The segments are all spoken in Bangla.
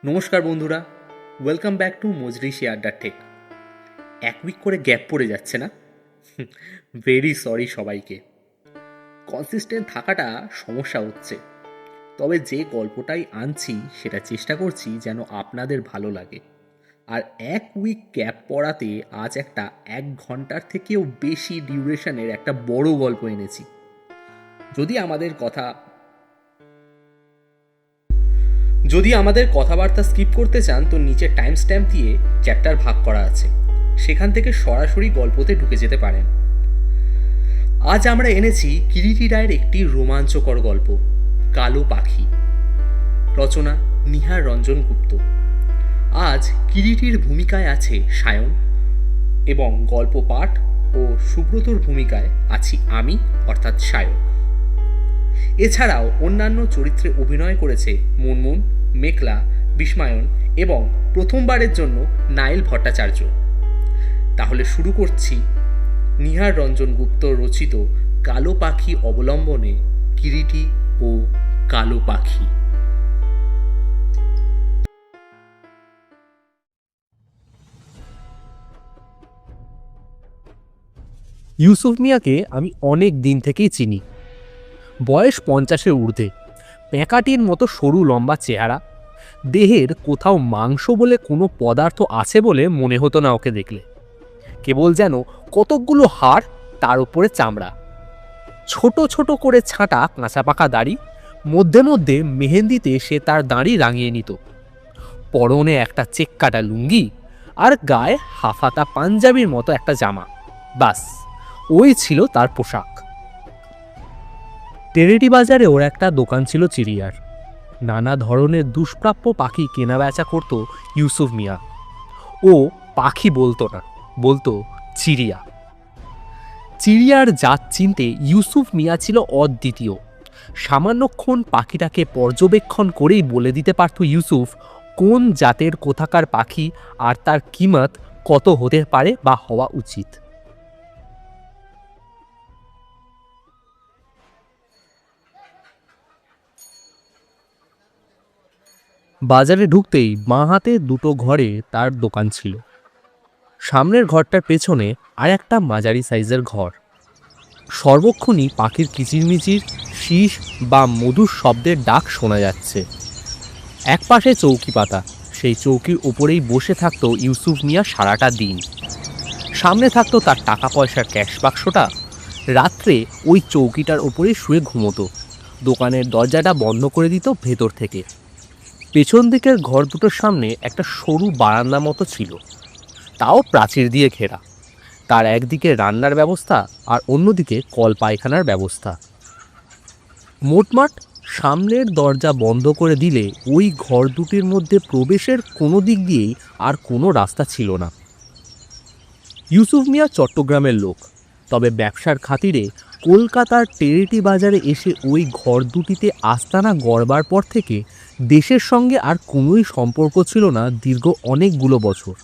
নমস্কার বন্ধুরা, ওয়েলকাম ব্যাক টু মজলিশি আড্ডা টেক। এক উইক করে গ্যাপ পড়ে যাচ্ছে না? ভেরি সরি সবাইকে। কনসিস্টেন্ট থাকাটা সমস্যা হচ্ছে, তবে যে গল্পটাই আনছি সেটা চেষ্টা করছি যেন আপনাদের ভালো লাগে। আর এক উইক গ্যাপ পড়াতে আজ একটা 1 ঘন্টার থেকেও বেশি ডিউরেশনের একটা বড় গল্প এনেছি। যদি আমাদের কথাবার্তা স্কিপ করতে চান তো নিচে টাইম স্ট্যাম্প দিয়ে চ্যাপ্টার ভাগ করা আছে, সেখান থেকে সরাসরি গল্পতে ঢুকে যেতে পারেন। আজ আমরা এনেছি কিরিটি রায়ের একটি রোমাঞ্চকর গল্প, কালো পাখি। রচনা নিহার রঞ্জন গুপ্ত। আজ কিরিটির ভূমিকায় আছে সায়ন এবং গল্প পাঠ ও সুব্রতর ভূমিকায় আছি আমি অর্থাৎ সায়ন। এছাড়াও অন্যান্য চরিত্রে অভিনয় করেছে মুনমুন, মেঘলা, বিস্ময়ন এবং প্রথমবারের জন্য নাইল ভট্টাচার্য। তাহলে শুরু করছি নিহার রঞ্জন গুপ্ত রচিত কালো পাখি অবলম্বনে কিরিটি ও কালো পাখি। ইউসুফ মিয়াকে আমি অনেক দিন থেকেই চিনি। বয়স 50-এর ঊর্ধ্বে, প্যাঁকাটির মতো সরু লম্বা চেহারা, দেহের কোথাও মাংস বলে কোনো পদার্থ আছে বলে মনে হতো না ওকে দেখলে। কেবল যেন কতকগুলো হাড়, তার উপরে চামড়া, ছোট ছোট করে ছাঁটা কাঁচা পাকা দাড়ি, মধ্যে মধ্যে মেহেন্দিতে সে তার দাড়ি রাঙিয়ে নিত। পরনে একটা চেক কাটা লুঙ্গি আর গায়ে হাফাতা পাঞ্জাবির মতো একটা জামা, বাস ওই ছিল তার পোশাক। টেরেটি বাজারে ওর একটা দোকান ছিল চিড়িয়ার। নানা ধরনের দুষ্প্রাপ্য পাখি কেনা বেচা করত ইউসুফ মিয়া। ও পাখি বলতো না, বলতো চিড়িয়া। চিড়িয়ার জাত চিনতে ইউসুফ মিয়া ছিল অদ্বিতীয়। সামান্যক্ষণ পাখিটাকে পর্যবেক্ষণ করেই বলে দিতে পারত ইউসুফ কোন জাতের কোথাকার পাখি আর তার কিমত কত হতে পারে বা হওয়া উচিত। বাজারে ঢুকতেই বাঁ হাতে দুটো ঘরে তার দোকান ছিল। সামনের ঘরটার পেছনে আর একটা মাঝারি সাইজের ঘর। সর্বক্ষণই পাখির কিচিরমিচির, শীষ বা মধুর শব্দের ডাক শোনা যাচ্ছে। এক পাশে চৌকি পাতা, সেই চৌকির ওপরেই বসে থাকতো ইউসুফ মিয়া সারাটা দিন। সামনে থাকতো তার টাকা পয়সার ক্যাশ বাক্সটা। রাত্রে ওই চৌকিটার ওপরেই শুয়ে ঘুমোতো। দোকানের দরজাটা বন্ধ করে দিত ভেতর থেকে। পেছন দিকের ঘর দুটোর সামনে একটা সরু বারান্দা মতো ছিল, তাও প্রাচীর দিয়ে ঘেরা। তার একদিকে রান্নার ব্যবস্থা আর অন্যদিকে কল পায়খানার ব্যবস্থা। মোটমাট সামনের দরজা বন্ধ করে দিলে ওই ঘর দুটির মধ্যে প্রবেশের কোনো দিক দিয়েই আর কোনো রাস্তা ছিল না। ইউসুফ মিয়া চট্টগ্রামের লোক, তবে ব্যবসার খাতিরে কলকাতার টেরেটি বাজারে এসে ওই ঘর দুটিতে আস্তানা গড়বার পর থেকে দেশের সঙ্গে আর কোনোই সম্পর্ক ছিল না দীর্ঘ অনেকগুলো বছর।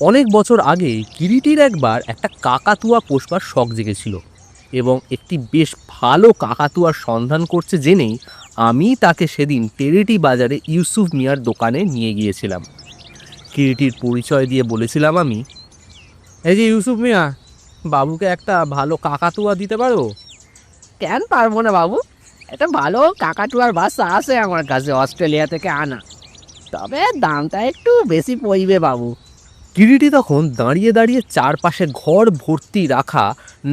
অনেক বছর আগে কিরিটির একবার একটা কাকাতুয়া পোষবার শখ জেগেছিল এবং একটি বেশ ভালো কাকাতুয়ার সন্ধান করছে জেনেই আমি তাকে সেদিন টেরেটি বাজারে ইউসুফ মিয়ার দোকানে নিয়ে গিয়েছিলাম। কিরিটির পরিচয় দিয়ে বলেছিলাম আমি, এই যে ইউসুফ মিয়া, বাবুকে একটা ভালো কাকাতুয়া দিতে পারো? কেন পারবো না বাবু, একটা ভালো কাকাতুয়ার বাচ্চা আছে আমার কাছে, অস্ট্রেলিয়া থেকে আনা। তবে দামটা একটু বেশি পড়বে বাবু। কিরিটি তখন দাঁড়িয়ে দাঁড়িয়ে চারপাশে ঘর ভর্তি রাখা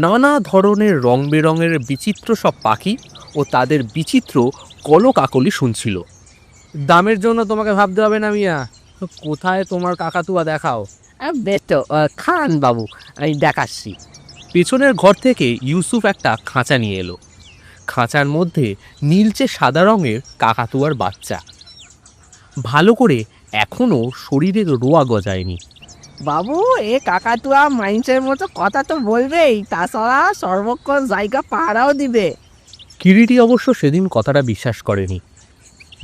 নানা ধরনের রং বেরঙের বিচিত্র সব পাখি ও তাদের বিচিত্র কলকাকলি শুনছিল। দামের জন্য তোমাকে ভাবতে হবে না মিয়া, কোথায় তোমার কাকাতুয়া দেখাও। বেশ তো, খান বাবু, আমি দেখাচ্ছি। পেছনের ঘর থেকে ইউসুফ একটা খাঁচা নিয়ে এলো। খাঁচার মধ্যে নীলচে সাদা রঙের কাকাতুয়ার বাচ্চা। ভালো করে এখনো শরীরের রোয়া গজায়নি। বাবু, এ কাকাতুয়া মাইন্সের মতো কথা তো বলবেই, তাছাড়া সর্বক্ষণ জায়গা পাহারাও দিবে। কিরিটি অবশ্য সেদিন কথাটা বিশ্বাস করেনি,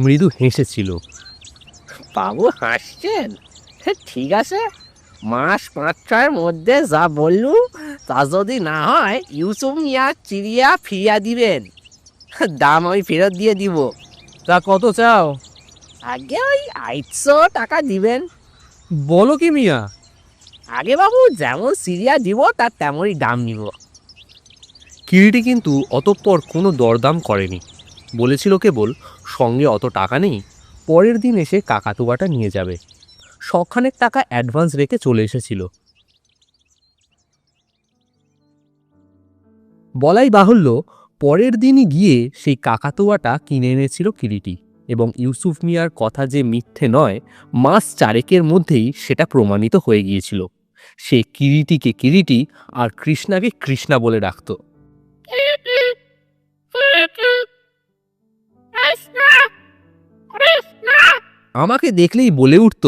মৃদু হেসেছিল। বাবু হাসছেন? ঠিক আছে, মাস 5-6 মধ্যে যা বললু তা যদি না হয় ইউসুফ মিয়া চিড়িয়া ফিরিয়া দিবেন, দাম আমি ফেরত দিয়ে দিব। তা কত চাও? আগে ওই 800 টাকা দিবেন। বলো কি মিয়া? আগে বাবু যেমন সিরিয়া দিব তার তেমনই দাম নিব। কিরিটি কিন্তু অতঃপর কোনো দরদাম করেনি, বলেছিল কেবল সঙ্গে অত টাকা নেই, পরের দিন এসে কাকাতুয়াটা নিয়ে যাবে। শখানেক টাকা অ্যাডভান্স রেখে চলে এসেছিল। বলাই বাহুল্য, পরের দিনই গিয়ে সেই কাকাতুয়াটা কিনে এনেছিল কিরিটি, এবং ইউসুফ মিয়ার কথা যে মিথ্যে নয়, মাস 4 মধ্যেই সেটা প্রমাণিত হয়ে গিয়েছিল। সে কিরিটিকে কিরিটি আর কৃষ্ণাকে কৃষ্ণা বলে ডাকত। আমাকে দেখলেই বলে উঠত,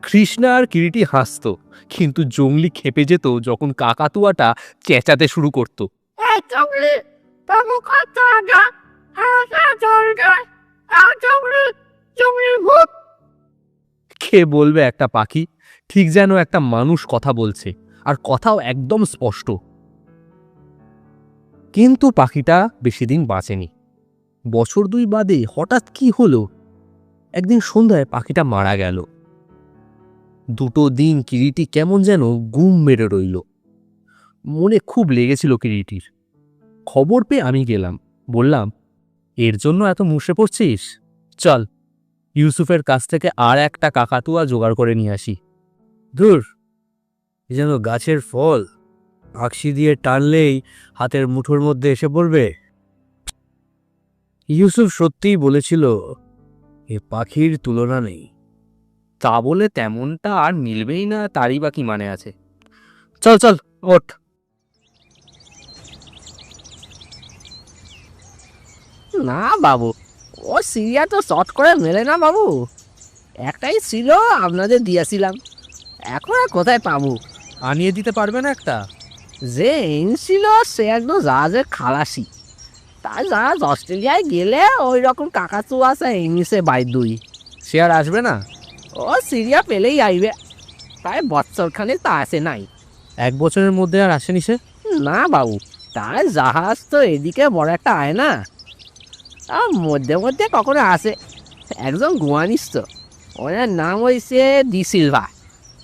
কৃষ্ণা আর কিরিটি হাসত, কিন্তু জঙ্গলি খেপে যেত যখন কাকাতুয়াটা চেঁচাতে শুরু করত। কে বলবে একটা পাখি ঠিক যেন একটা মানুষ কথা বলছে, আর কথাও একদম স্পষ্ট। কিন্তু পাখিটা বেশি দিন বাঁচেনি। বছর 2 বাদে হঠাৎ কি হলো, একদিন সন্ধ্যায় পাখিটা মারা গেল। 2 দিন কিরিটি কেমন যেন গুম মেরে রইল। মনে খুব লেগেছিল কিরিটির। খবর পেয়ে আমি গেলাম, বললাম, এর জন্য এত মুষে পড়ছিস? চল ইউসুফের কাছ থেকে আর একটা কাকাতুয়া জোগাড় করে নিয়ে আসি। দূর, এ যেন গাছের ফল, আকশি দিয়ে টানলেই হাতের মুঠোর মধ্যে এসে পড়বে। ইউসুফ সত্যিই বলেছিল, এ পাখির তুলনা নেই। তা বলে তেমনটা আর মিলবেই না, তারই বা কি মানে আছে? চল চল ওঠ। না বাবু, ও সিরিয়া তো শর্ট করে মেলে না বাবু। একটাই ছিল, আপনাদের দিয়েছিলাম, এখন আর কোথায় পাবো? আনিয়ে দিতে পারবে না একটা? যে এনেছিল সে একদম জাহাজের খালাসি, তাই জাহাজ অস্ট্রেলিয়ায় গেলে ওই রকম কাকাতুয়া আছে ইংলিশে বাইদুই। সে আর আসবে না? ও সিরিয়া পেলেই আইবে, তাই বৎসরখানে তা আসে নাই। 1 বছরের মধ্যে আর আসেনি সে? না বাবু, তাই জাহাজ তো এদিকে বড় একটা আয় না, আর মধ্যে মধ্যে কখনো আসে। একজন গোয়ানিস তো, ওনার নাম হয়েছে ডি সিলভা।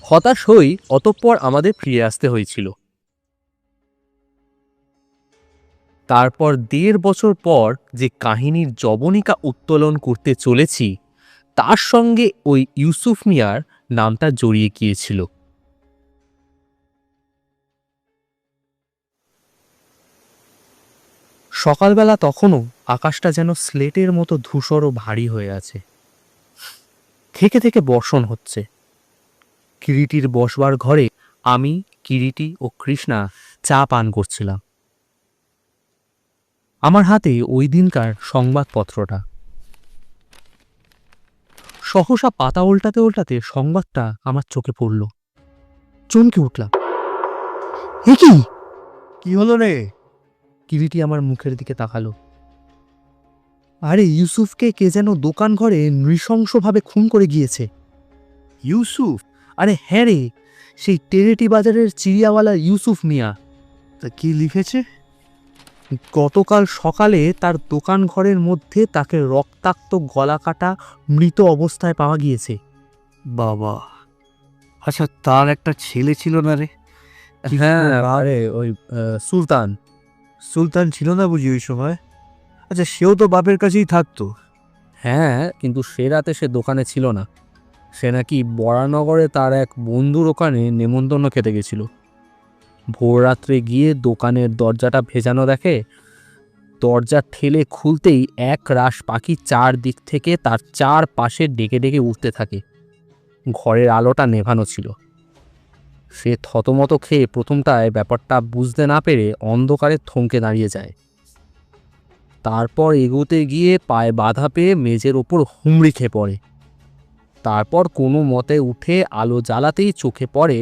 হতাশ হই অতঃপর আমাদের ফিরে আসতে হয়েছিল। তারপর 1.5 বছর পর যে কাহিনীর জবনিকা উত্তোলন করতে চলেছি, তার সঙ্গে ওই ইউসুফ মিয়ার নামটা জড়িয়ে গিয়েছিল। সকালবেলা তখনও আকাশটা যেন স্লেটের মতো ধূসর ও ভারী হয়ে আছে। থেকে থেকে বর্ষণ হচ্ছে। কিরিটির বসবার ঘরে আমি, কিরিটি ও কৃষ্ণা চা পান করছিলাম। আমার হাতে ওই দিনকার সংবাদপত্রটা। সহসা পাতা উল্টাতে উল্টাতে সংবাদটা আমার চোখে পড়ল। চমকে উঠলাম। এ কি? কি হলো রে? কিরিটি আমার মুখের দিকে তাকালো। আরে ইউসুফকে কে যেন দোকান ঘরে নৃশংসভাবে খুন করে গিয়েছে। ইউসুফ? আরে হ্যাঁ রে, সেই টেরেটি বাজারের চিড়িয়াওয়ালা ইউসুফ মিয়া। তা কি লিখেছে? গতকাল সকালে তার দোকান ঘরের মধ্যে তাকে রক্তাক্ত গলা কাটা মৃত অবস্থায় পাওয়া গিয়েছে। বাবা, আচ্ছা তার একটা ছেলে ছিল না রে? হ্যাঁ, আরে ওই সুলতান। সুলতান ছিল না বুঝি ওই সময়? আচ্ছা, সেও তো বাপের কাছেই থাকতো। হ্যাঁ, কিন্তু সে রাতে সে দোকানে ছিল না। সে নাকি বরানগরে তার এক বন্ধুর ওখানে নেমন্তন্ন খেতে গেছিল। ভোর রাত্রে গিয়ে দোকানের দরজাটা ভেজানো দেখে। দরজা ঠেলে খুলতেই এক রাশ পাখি 4 দিক থেকে তার 4 পাশে ডেকে ডেকে উঠতে থাকে। ঘরের আলোটা নেভানো ছিল। সে থতমত খেয়ে প্রথমটায় ব্যাপারটা বুঝতে না পেরে অন্ধকারে থমকে দাঁড়িয়ে যায়। তারপর এগোতে গিয়ে পায়ে বাধা পেয়ে মেঝের ওপর হুমড়ি খেয়ে পড়ে। তারপর কোনো মতে উঠে আলো জ্বালাতেই চোখে পড়ে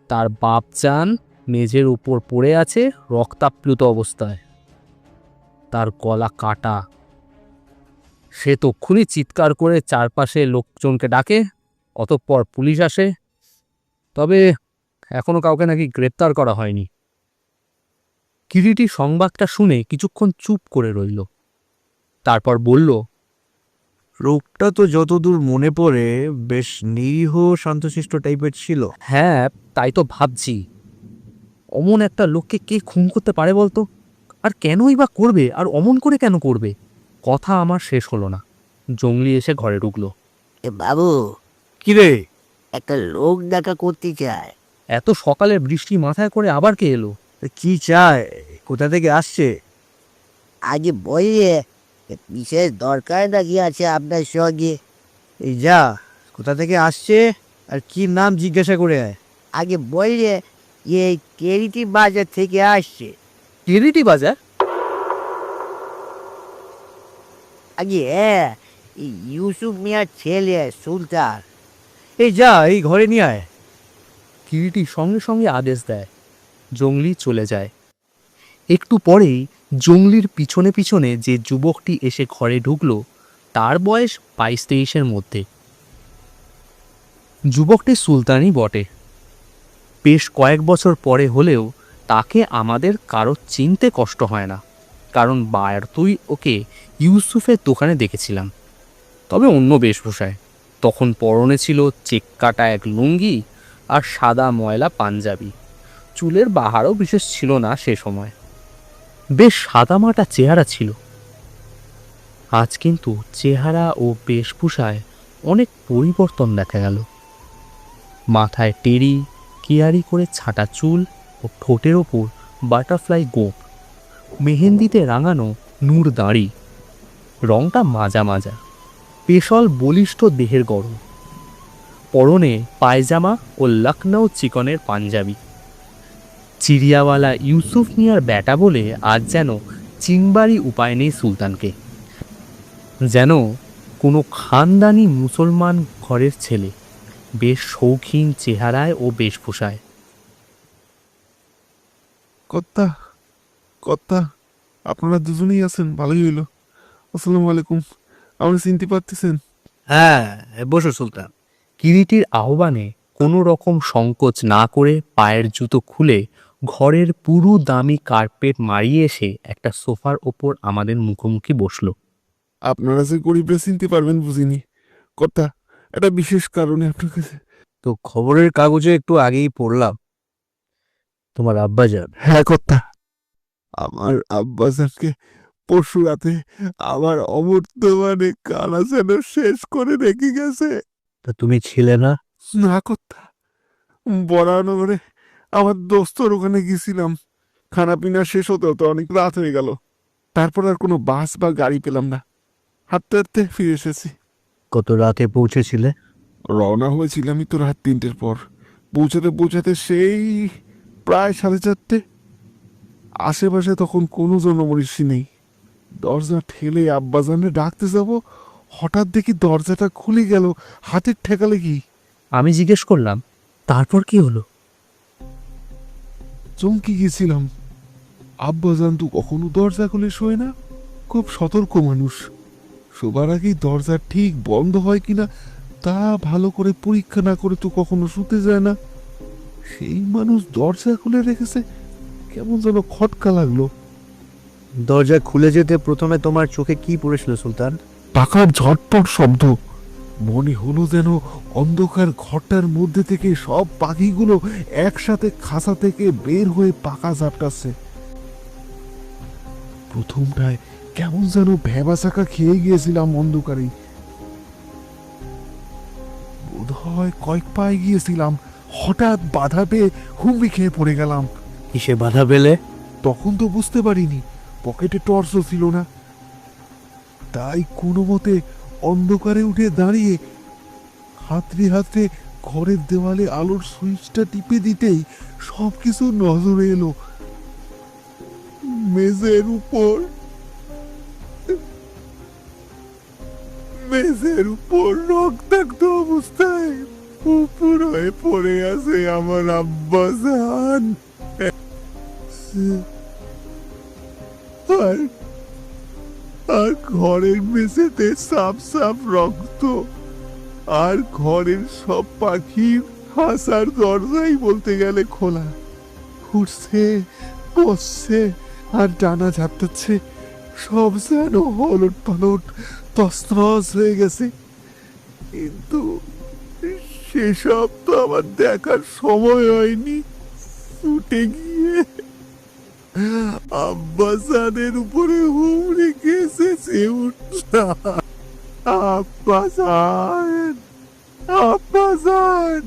তার বাপজান মেঝের উপর পড়ে আছে রক্তাপ্লুত অবস্থায়, তার গলা কাটা। সে তক্ষুনি চিৎকার করে চারপাশে লোকজনকে ডাকে, অতঃপর পুলিশ আসে। তবে এখনো কাউকে নাকি গ্রেপ্তার করা হয়নি। কিরিটি সংবাদটা শুনে কিছুক্ষণ চুপ করে রইল, তারপর বলল, রোগটা তো যতদূর মনে পড়ে বেশ নিরীহ শান্তশিষ্ট টাইপের ছিল। হ্যাঁ তাই তো ভাবছি, অমন একটা লোককে কে খুন করতে পারে বলতো? আর কেনই বা করবে? আর অমন করে কেন করবে? কথা আমার শেষ হলো না, জঙ্গলি এসে ঘরে ঢুকলো। এ বাবু, কি রে? একটা লোক দেখা করতে চায়। এত সকালে বৃষ্টি মাথায় করে আবার কে এলো? কি চায়? কোথা থেকে আসছে? আগে বললে বিশেষ দরকার নাকি আছে আপনার সঙ্গে? এই যা, কোথা থেকে আসছে আর কি নাম জিজ্ঞাসা করে আয়। আগে বললে এই কেরিটি বাজার থেকে আসছে। কিরিটি বাজার? আগে এই ইউসুফ মিয়ার ছেলে সুলতান। এই যা, এই ঘরে নিয়ে আয়। কিরিটি সঙ্গে সঙ্গে আদেশ দেয়। জঙ্গলি চলে যায়। একটু পরেই জঙ্গলির পিছনে পিছনে যে যুবকটি এসে ঘরে ঢুকল তার বয়স 22-23-এর মধ্যে। যুবকটি সুলতানই বটে। বেশ কয়েক বছর পরে হলেও তাকে আমাদের কারো চিনতে কষ্ট হয় না, কারণ বাড়তুই ওকে ইউসুফের দোকানে দেখেছিলাম, তবে অন্য বেশভূষায়। তখন পরনে ছিল চেক কাটা এক লুঙ্গি আর সাদা ময়লা পাঞ্জাবি। চুলের বাহারও বিশেষ ছিল না সে সময়, বেশ সাদামাটা চেহারা ছিল। আজ কিন্তু চেহারা ও বেশভূষায় অনেক পরিবর্তন দেখা গেল। মাথায় টেরি কিয়ারি করে ছাটা চুল ও ঠোঁটের ওপর বাটারফ্লাই গোঁপ, মেহেন্দিতে রাঙানো নূর দাড়ি, রংটা মাজা মাজা, পেশল বলিষ্ঠ দেহের গড়ন, পরনে পায়জামা ও লখনৌ চিকনের পাঞ্জাবি। চিড়িয়াওয়ালা ইউসুফ মিয়ার ব্যাটা বলে আজ যেন চিংবাড়ি উপায় নেই সুলতানকে, যেন কোনো খানদানি মুসলমান ঘরের ছেলে, বেশ শৌখিন চেহারায় ও বেশভূষায়। কর্তা, কর্তা, আপনারা দুজনেই আছেন, ভালোই হইল। আসসালামু আলাইকুম। আপনি চিনতে পারতেছেন? হ্যাঁ, বসো সুলতান। কিরিটির আহ্বানে কোনো রকম সংকোচ না করে পায়ের জুতো খুলে ঘরের পুরো দামি কার্পেট মারিয়ে এসে একটা সোফার ওপর আমাদের মুখোমুখি বসলো। আপনারা যে গরিবরা চিনতে পারবেন বুঝিনি। কর্তা, একটা বিশেষ কারণে আপনার কাছে। তো খবরের কাগজে একটু আগেই পড়লাম তোমার আব্বাজান। হ্যাঁ কর্তা, আমার আব্বাজানকে পরশু রাতে আমার অবর্তমানে কানা যেন শেষ করে রেখে গেছে। তা তুমি ছিলে না? না কর্তা, বরানগরে আমার দোস্তর ওখানে গেছিলাম। খানা পিনা শেষ হতে হতে অনেক রাত হয়ে গেল। তারপর আর কোনো বাস বা গাড়ি পেলাম না, হাঁটতে হাঁটতে ফিরে এসেছি। কত রাতে পৌঁছেছিলে? রওনা হয়েছিলামই তো রাত 3টের পর। পৌঁছাতে পৌঁছাতে সেই প্রায় 4:30। আশেপাশে তখন কোনো জনমনীষী নেই। দরজা ঠেলে আব্বাজানে ডাকতে যাব, হঠাৎ দেখি দরজাটা খুলে গেল। হাতের ঠেকালে কি? আমি জিজ্ঞেস করলাম, তারপর কি হলো? চমকে গেছিলাম। আব্বাজান তো কখনো দরজা খুলে শোয় না, খুব সতর্ক মানুষ। শোবার আগেই দরজা ঠিক বন্ধ হয় কিনা তা ভালো করে পরীক্ষা না করে তো কখনো শুতে যায় না। সেই মানুষ দরজা খুলে রেখেছে, কেমন যেন খটকা লাগলো। দরজা খুলে যেতে প্রথমে তোমার চোখে কি পড়েছিল সুলতান? পাকার ঝটপট শব্দ। মনে হলো যেন অন্ধকার ঘরটার মধ্যে থেকে সব পাখিগুলো একসাথে খাঁচা থেকে বের হয়ে পাকা ঝাপটাচ্ছে। প্রথমটায় কেমন যেন ভেবাচাকা খেয়ে গিয়েছিলাম অন্ধকারে। বোধ হয় কয়েক পায়ে গিয়েছিলাম, হঠাৎ বাধা পেয়ে হুমড়ি খেয়ে পড়ে গেলাম। কিসে বাধা পেলে? তখন তো বুঝতে পারিনি, পকেটে টর্চও ছিল না। তাই কোনো মতে অন্ধকারে উঠে দাঁড়িয়ে হাতড়ে হাতড়ে ঘরের দেওয়ালে আলোর সুইচটা টিপে দিতেই সবকিছু নজরে এলো। মেঝের উপর মেঝের উপর রক্তাক্ত অবস্থায় উপর হয়ে পড়ে আছে আমার আব্বাজান। আর আর ঘরের মেঝেতে সাপ সাপ রক্ত। আর ঘরের সব পাখির হাসার দরজাই বলতে গেলে খোলা। উঠছে, বসছে আর ডানা ঝাপটাচ্ছে। সব যেন হলট পালট তছনছ হয়ে গেছে। কিন্তু সেসব তো আমার দেখার সময় হয়নি। ছুটে গিয়ে আব্বাজানের উপরে হুমড়ি খেয়েছে উঠলাম। আব্বাজান, আব্বাজান।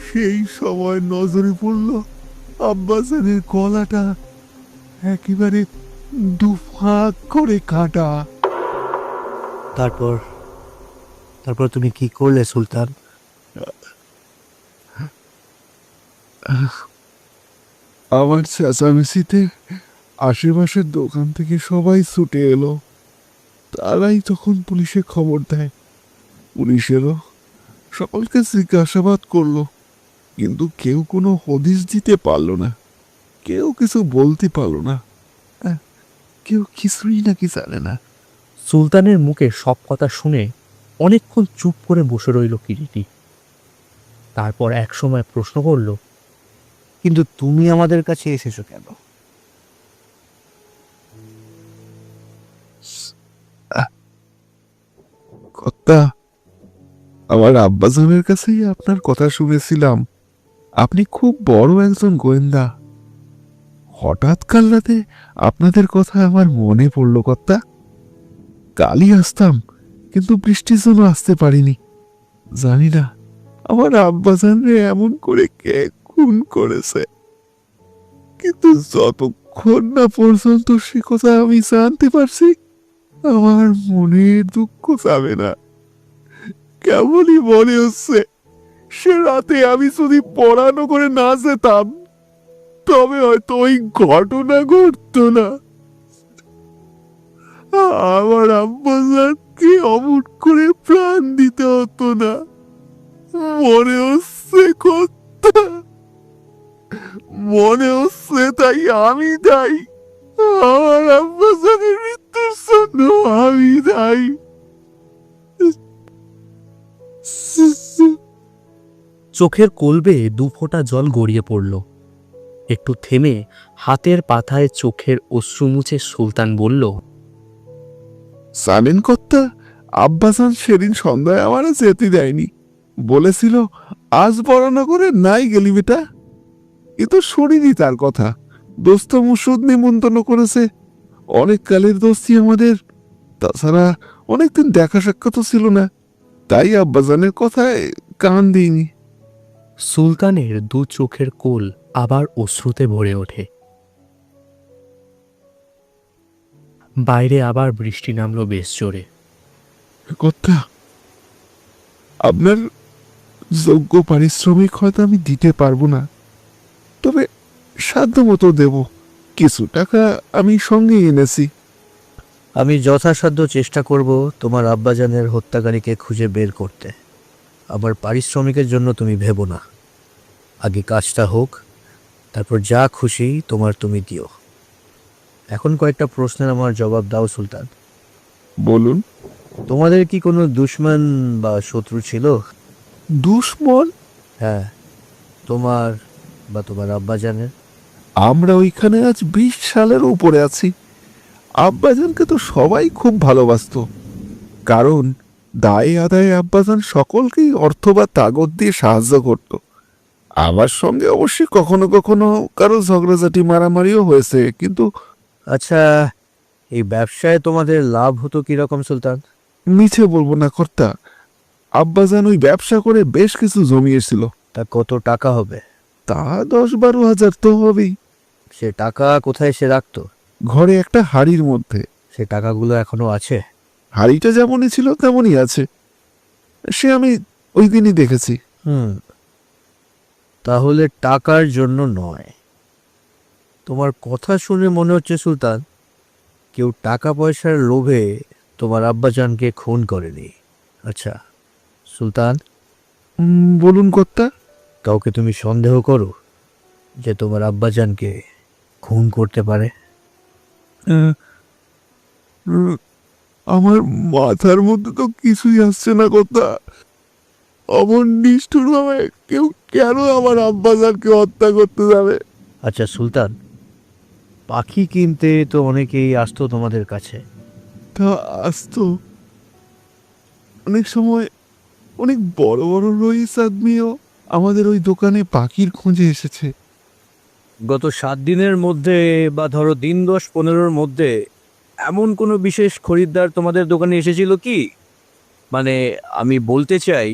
সেই সময় নজরে পড়ল আব্বাজানের গলাটা একেবারে দুফাক করে কাটা। তারপর তারপর তুমি কি করলে সুলতান? আমার চেঁচামেচিতে আশেপাশের দোকান থেকে সবাই ছুটে এলো। তারাই তখন পুলিশে খবর দেয়। পুলিশ এলো, সকলকে জিজ্ঞাসাবাদ করলো, কিন্তু কেউ কোনো হদিশ দিতে পারলো না। কেউ কিছু বলতে পারলো না। কেউ কিছুই নাকি জানে না। সুলতানের মুখে সব কথা শুনে অনেকক্ষণ চুপ করে বসে রইল কিরিটি। তারপর একসময় প্রশ্ন করল, কিন্তু তুমি আমাদের কাছে এসেছো কেন? কর্তা, আমার আব্বাজানের কাছেই আপনার কথা শুনেছিলাম। আপনি খুব বড় একজন গোয়েন্দা। হঠাৎ কাল রাতে আপনাদের কথা আমার মনে পড়ল কর্তা। কালই আসতাম, কিন্তু বৃষ্টির জন্য আসতে পারিনি। জানি না আমার আব্বাজানরে এমন করে কে খুন করেছে, কিন্তু যতক্ষণ না পর্যন্ত সে কথা আমি জানতে পারছি, আমার মনের দুঃখ যাবে না। কেমনই মনে হচ্ছে সে রাতে আমি যদি পড়ানো করে না যেতাম, তবে হয়তো ওই ঘটনা ঘটতো না। আমার আব্বাজানকে অমর করে প্রাণ দিতে হতো না। মনে হচ্ছে কথা, মনে হচ্ছে তাই আমি দায়ী। আমার আব্বাজানের মৃত্যুর জন্য আমি দায়ী। চোখের কোলবে দুফোঁটা জল গড়িয়ে পড়ল। একটু থেমে হাতের পাতায় চোখের অশ্রু মুছে সুলতান বলল, জানেন কর্তা, আব্বাজান সেদিন সন্ধ্যায় আমার যেতে দেয়নি। বলেছিল আজ পড়ানো করে নাই গেলি বেটা। এ তো শুনিনি তার কথা। দোস্ত মুসুদ নিমন্ত্রণ করেছে। অনেক কালের দোস্তি আমাদের। তাছাড়া অনেকদিন দেখা সাক্ষাৎ ছিল না, তাই আব্বাজানের কথায় কান দিইনি। সুলতানের দু চোখের কোল আবার অশ্রুতে ভরে ওঠে। বাইরে আবার বৃষ্টি নামলো বেশ জোরে। কর্তা, আপনার যোগ্য পারিশ্রমিক হয়তো আমি দিতে পারবো না, তবে সাধ্য মতো দেব। কিছু টাকা আমি সঙ্গে এনেছি। আমি যথাসাধ্য চেষ্টা করব তোমার আব্বাজানের হত্যাকারীকে খুঁজে বের করতে। আমার পারিশ্রমিকের জন্য তুমি ভেবো না। আগে কাজটা হোক, তারপর যা খুশি তোমার তুমি দিও। এখন কয়েকটা প্রশ্নের আমার জবাব দাও সুলতান। বলুন। তোমাদের কি কোনো দুশমন বা শত্রু ছিল? দুশ্মন? হ্যাঁ, তোমার বা তোমার আব্বাজানের। আমরা ওইখানে আজ 20 সালের উপরে আছি। আব্বাজানকে তো সবাই খুব ভালোবাসতো, কারণ দায়ে আদায়ে আব্বাজান সকলকেই অর্থ বা তাগত দিয়ে সাহায্য করত। আমার সঙ্গে অবশ্যই কখনো কখনো কারো ঝগড়াঝাটি মারামারিও হয়েছে, কিন্তু আচ্ছা, এই ব্যবসায় তোমাদের লাভ হতো কিরকম সুলতান? মিছে বলবো না কর্তা, আব্বাজান ওই ব্যবসা করে বেশ কিছু জমিয়েছিল। তা কত টাকা হবে? তা 10-12 হাজার তো হবেই। সে টাকা কোথায় সে রাখতো? ঘরে একটা হাড়ির মধ্যে। সে টাকাগুলো এখনো আছে? হাড়িটা যেমনই ছিল তেমনই আছে। সে আমি ওই দিনই দেখেছি। তাহলে টাকার জন্য নয়। তোমার কথা শুনে মনে হচ্ছে সুলতান, কেউ টাকা পয়সার লোভে তোমার আব্বাজানকে খুন করেনি। আচ্ছা সুলতান, বলুন কর্তা। কাউকে তুমি সন্দেহ করো যে তোমার আব্বাজানকে খুন করতে পারে? আহ, উম, আমার মাথার মধ্যে তো কিছুই আসছে না কর্তা। অমন নিষ্ঠুর ভাবে কেউ কেন আমার আব্বাজানকে হত্যা করতে যাবে? আচ্ছা সুলতান, পাখি কিনতে তো অনেকেই আসতো তোমাদের কাছে। তা আসতো, অনেক সময় অনেক বড় বড় রইস আদমিও আমাদের ওই দোকানে পাখির খোঁজে এসেছে। গত 7 দিনের মধ্যে বা ধরো দিন 10-15-র মধ্যে এমন কোনো বিশেষ খরিদ্দার তোমাদের দোকানে এসেছিল কি? মানে আমি বলতে চাই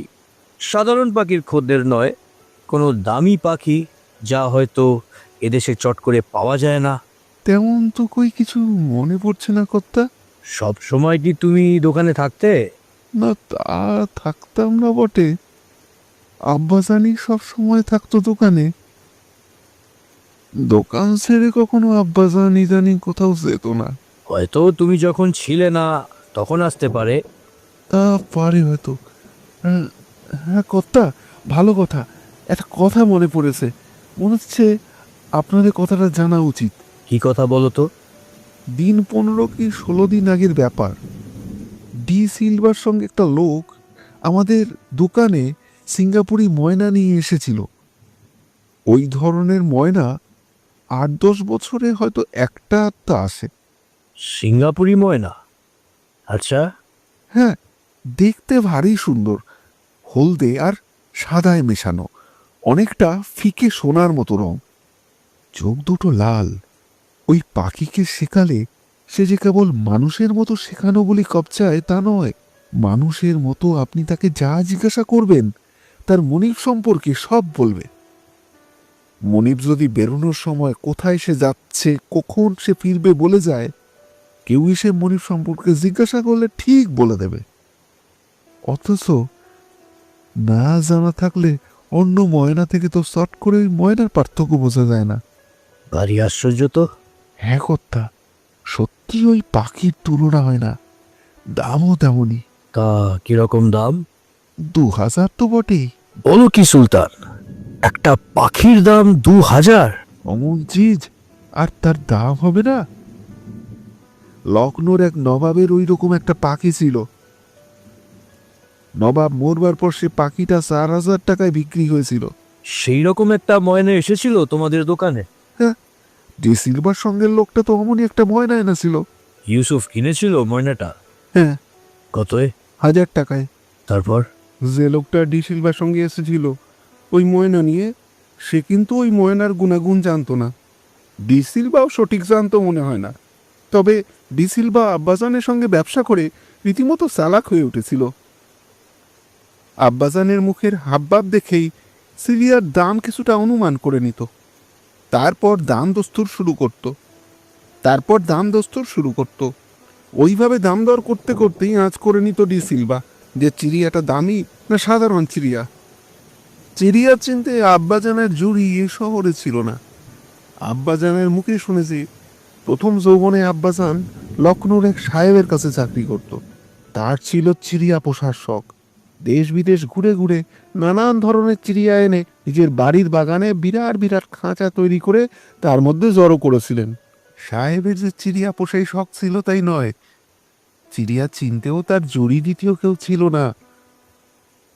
সাধারণ পাখির খদ্দের নয়, কোনো দামি পাখি যা হয়তো এদেশে চট করে পাওয়া যায় না। তেমন তো কই কিছু মনে পড়ছে না কর্তা। সব সময় কি তুমি দোকানে থাকতে? না, তা থাকতাম না বটে। আব্বাজানি সব সময় থাকতো দোকানে। দোকান ছেড়ে কখনো আব্বাজান ইদানিং কোথাও যেত না। হয়তো তুমি যখন ছিলে না তখন আসতে পারে। তা পারে হয়তো। হ্যাঁ, হ্যাঁ কর্তা, ভালো কথা। একটা কথা মনে পড়েছে। মনে হচ্ছে আপনাদের কথাটা জানা উচিত। কি কথা বলো তো? দিন 15 কি 16 দিন আগের ব্যাপার। ডি সিলভার সঙ্গে একটা লোক আমাদের দোকানে সিঙ্গাপুরি ময়না নিয়ে এসেছিল। ওই ধরনের ময়না 8-10 বছরে হয়তো একটা আধটা আসে। সিঙ্গাপুরি ময়না? আচ্ছা। হ্যাঁ, দেখতে ভারী সুন্দর, হলদে আর সাদায় মেশানো, অনেকটা ফিকে সোনার মতো রং, চোখ দুটো লাল। ওই পাখিকে শেখালে সে যে কেবল মানুষের মতো শেখানো বলে কবচায় তা নয়। মানুষের মতো আপনি তাকে যা জিজ্ঞাসা করবেন তার মনিব সম্পর্কে সব বলবে। মনিব যদি বেরোনোর সময় কোথায় সে যাচ্ছে, কখন সে ফিরবে বলে যায়, কেউ এসে মনিব সম্পর্কে জিজ্ঞাসা করলে ঠিক বলে দেবে। অথচ না জানা থাকলে অন্য ময়না থেকে তো শর্ট করে ওই ময়নার পার্থক্য বোঝা যায় না। ভারী আশ্চর্য তো। হ্যাঁ কর্তা, সত্যি ওই পাখির তুলনা হয় না। দামও তেমনই। তা কিরকম দাম? 2000 তো বটেই। বলো কি সুলতান, একটা পাখির দাম 2000? অমন চিজ আর তার দাম হবে না? লখনৌর এক নবাবের ওই রকম একটা পাখি ছিল। নবাব মরবার পর সে পাখিটা 4000 টাকায় বিক্রি হয়েছিল। সেই রকম একটা ময়না এসেছিল তোমাদের দোকানে? যে সিলভার সঙ্গের লোকটা তো অমনই একটা ময়না এনেছিল। ইউসুফ কিনেছিল ময়নাটা? হ্যাঁ, কতয়? 1000 টাকায়। তারপর? যে লোকটা ডি সিলভার সঙ্গে এসেছিল ওই ময়না নিয়ে, সে কিন্তু ওই ময়নার গুণাগুণ জানতো না। ডি সিলভাও সঠিক জানতো মনে হয় না, তবে ডি সিলভা আব্বাজানের সঙ্গে ব্যবসা করে রীতিমতো চালাক হয়ে উঠেছিল। আব্বাজানের মুখের হাবভাব দেখেই সিরিয়ার দাম কিছুটা অনুমান করে নিত। তারপর দাম দস্তুর শুরু করত। ওইভাবে দাম দর করতে করতেই আঁচ করে নিত ডি সিলভা যে চিড়িয়াটা দামি না সাধারণ চিড়িয়া। চিড়িয়া চিনতে আব্বাজানের জুড়ি এ শহরে ছিল না। আব্বাজানের মুখে শুনেছি প্রথম যৌবনে আব্বাজান লখনৌর এক সাহেবের কাছে চাকরি করত। তার ছিল চিড়িয়া পোষার শখ। দেশ বিদেশ ঘুরে ঘুরে নানান ধরনের চিড়িয়া এনে নিজের বাড়ির বাগানে বিরাট বিরাট খাঁচা তৈরি করে তার মধ্যে জড়ো করেছিলেন। সাহেবের যে চিড়িয়া পোষাই শখ ছিল তাই নয়, চিড়িয়া চিনতেও তার জড়ি দ্বিতীয় কেউ ছিল না।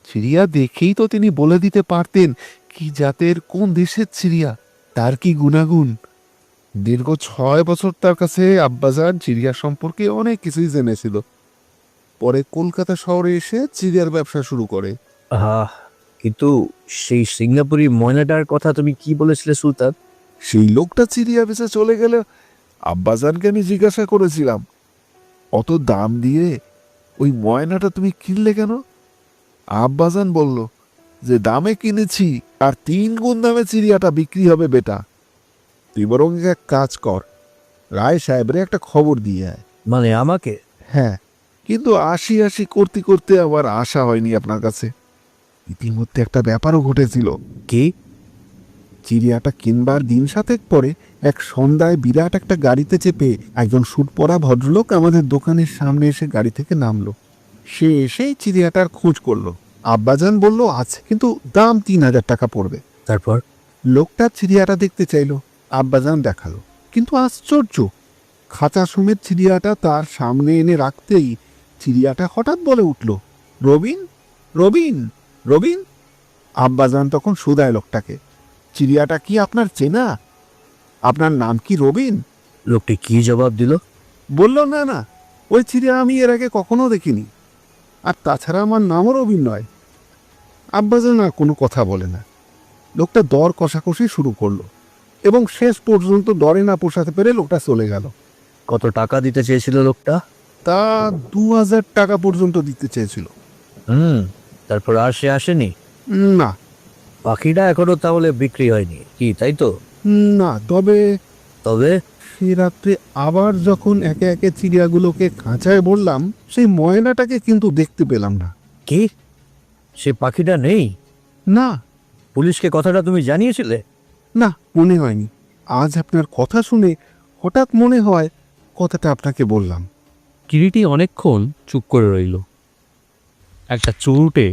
চিড়িয়া দেখেই তো তিনি বলে দিতে পারতেন কি জাতের কোন দেশের চিড়িয়া, তার কি গুণাগুণ। দীর্ঘ 6 বছর তার কাছে আব্বাজান চিড়িয়া সম্পর্কে অনেক কিছুই জেনেছিল। পরে কলকাতা শহরে এসে চিড়িয়ার ব্যবসা শুরু করে। কিন্তু সেই সিঙ্গাপুরি ময়নাটার কথা তুমি কি বলেছিলে সুলতান? সেই লোকটা চিড়িয়া বেচে চলে গেলে আব্বাজানকে আমি জিজ্ঞাসা করেছিলাম, অত দাম দিয়ে ওই ময়নাটা তুমি কিনলে কেন? আব্বাজান বলল যে দামে কিনেছি আর 3 গুণ দামে চিড়িয়াটা বিক্রি হবে বেটা। তুই বরং এক কাজ কর, রায় সাহেবরে একটা খবর দিয়ে আয়। মানে আমাকে? হ্যাঁ, কিন্তু আসি করতে করতে আবার আশা হয়নি আপনার কাছে। ইতিমধ্যে একটা ব্যাপারও ঘটেছিল। কি? চিড়িয়াটা কিনবার দিন 7 পরে এক সন্ধ্যায় বিরাট একটা গাড়িতে চেপে একজন স্যুট পরা ভদ্রলোক আমাদের দোকানের সামনে এসে গাড়ি থেকে নামলো। সে এসেই চিড়িয়াটার খোঁজ করলো। আব্বাজান বলল আছে, কিন্তু দাম 3,000 টাকা পড়বে। তারপর লোকটা চিড়িয়াটা দেখতে চাইলো, আব্বাজান দেখালো, কিন্তু আশ্চর্য, খাঁচা সমেত চিড়িয়াটা তার সামনে এনে রাখতেই চিড়িয়াটা হঠাৎ বলে উঠল, রবিন, রবিন, রবিন। আব্বাজান তখন শুধায় লোকটাকে, চিড়িয়াটা কি আপনার চেনা? আপনার নাম কি রবিন? লোকটি কি জবাব দিল? বলল, না না, ওই চিড়িয়া আমি এর আগে কখনো দেখিনি, আর তাছাড়া আমার নামও রবিন নয়। আব্বাজান আর কোনো কথা বলে না। লোকটা দর কষাকষি শুরু করলো এবং শেষ পর্যন্ত দরে না পোষাতে পেরে লোকটা চলে গেল। কত টাকা দিতে চেয়েছিল লোকটা? তা 2,000 টাকা পর্যন্ত দিতে চেয়েছিল। তারপর আর সে আসেনি? না, পাখিটা এখনো তাহলে বিক্রি হয়নি কি, তাই তো? না, তবে তবে সে রাত্রে আবার যখন একে একে চিড়িয়াগুলোকে খাঁচায় বললাম, সেই ময়নাটাকে কিন্তু দেখতে পেলাম না। কি, সে পাখিটা নেই? না, পুলিশকে কথাটা তুমি জানিয়েছিলে? না, মনে হয়নি। আজ আপনার কথা শুনে হঠাৎ মনে হয় কথাটা আপনাকে বললাম। কিরিটি অনেকক্ষণ চুপ করে রইল। একটা চুরুটে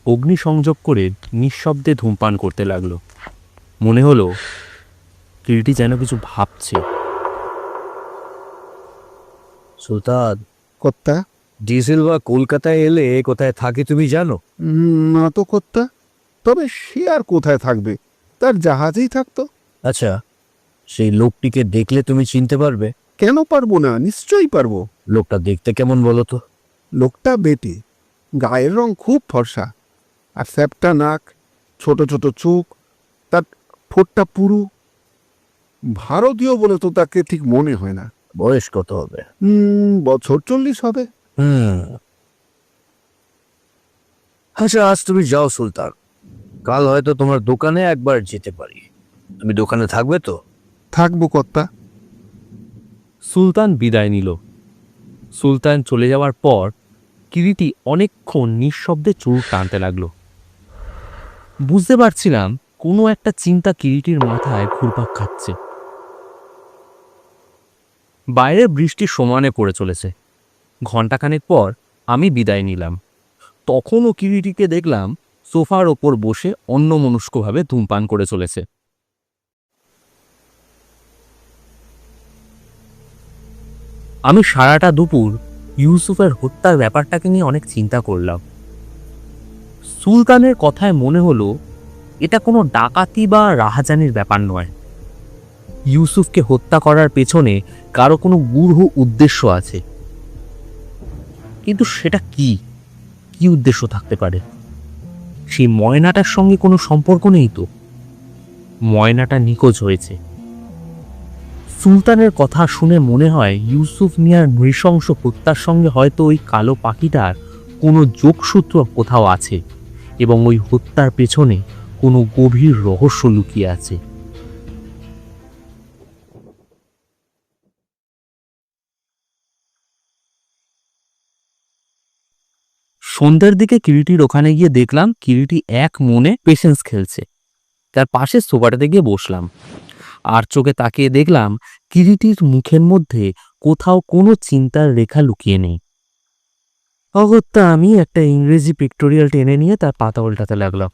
অগ্নিসংযোগ করে নিঃশব্দে ধূমপান করতে লাগলো। মনে হলো কিরিটি যেন কিছু ভাবছে। সুলতান, কর্তা? ডি সিলভা কলকাতায় এলে কোথায় থাকে তুমি জানো? না তো কর্তা, তবে সে আর কোথায় থাকবে, তার জাহাজেই থাকতো। আচ্ছা, সেই লোকটিকে দেখলে তুমি চিনতে পারবে? কেন পারবো না, নিশ্চয়ই পারবো। লোকটা দেখতে কেমন বলো তো? লোকটা বেটে, গায়ের রং খুব ফর্সা, আর স্যাপটা নাক, ছোট ছোট চোখ, তার ঠোঁটটা পুরু। ভারতীয় বলে তো তাকে ঠিক মনে হয় না। বয়স কত হবে? বছর 40 হবে। আচ্ছা, আজ তুমি যাও সুলতান, কাল হয়তো তোমার দোকানে একবার যেতে পারি। তুমি দোকানে থাকবে তো? থাকবো কর্তা। সুলতান বিদায় নিল। সুলতান চলে যাওয়ার পর কিরিটি অনেকক্ষণ নিঃশব্দে চুরুট টানতে লাগলো। বুঝতে পারছিলাম কোনো একটা চিন্তা কিরিটির মাথায় ঘুরপাক খাচ্ছে। বাইরে বৃষ্টি সমানে পড়ে চলেছে। ঘণ্টাখানেক পর আমি বিদায় নিলাম। তখনও কিরিটিকে দেখলাম সোফার ওপর বসে অন্যমনস্কভাবে ধূমপান করে চলেছে। আমি সারাটা দুপুর ইউসুফের হত্যার ব্যাপারটাকে নিয়ে অনেক চিন্তা করলাম। সুলতানের কথায় মনে হলো এটা কোনো ডাকাতি বা রাহাজানির ব্যাপার নয়। ইউসুফকে হত্যা করার পেছনে কারো কোনো গূঢ় উদ্দেশ্য আছে। কিন্তু সেটা কি উদ্দেশ্য থাকতে পারে? সেই ময়নাটার সঙ্গে কোনো সম্পর্ক নেই তো? ময়নাটা নিখোঁজ হয়েছে। সুলতানের কথা শুনে মনে হয় ইউসুফ মিয়ার নৃশংস হত্যার সঙ্গে হয়তো ওই কালো পাখিটার কোনো যোগসূত্র কোথাও আছে এবং ওই হত্যার পেছনে কোনো গভীর রহস্য লুকিয়ে আছে। সন্ধ্যার দিকে কিরিটির ওখানে গিয়ে দেখলাম কিরিটি এক মনে পেশেন্স খেলছে। তার পাশে সোফাটাতে গিয়ে বসলাম। আর চোখে তাকিয়ে দেখলাম কিরিটির মুখের মধ্যে কোথাও কোনো চিন্তার রেখা লুকিয়ে নেই। অগত্যা আমি একটা ইংরেজি পিক্টোরিয়াল টেনে নিয়ে তার পাতা উল্টাতে লাগলাম।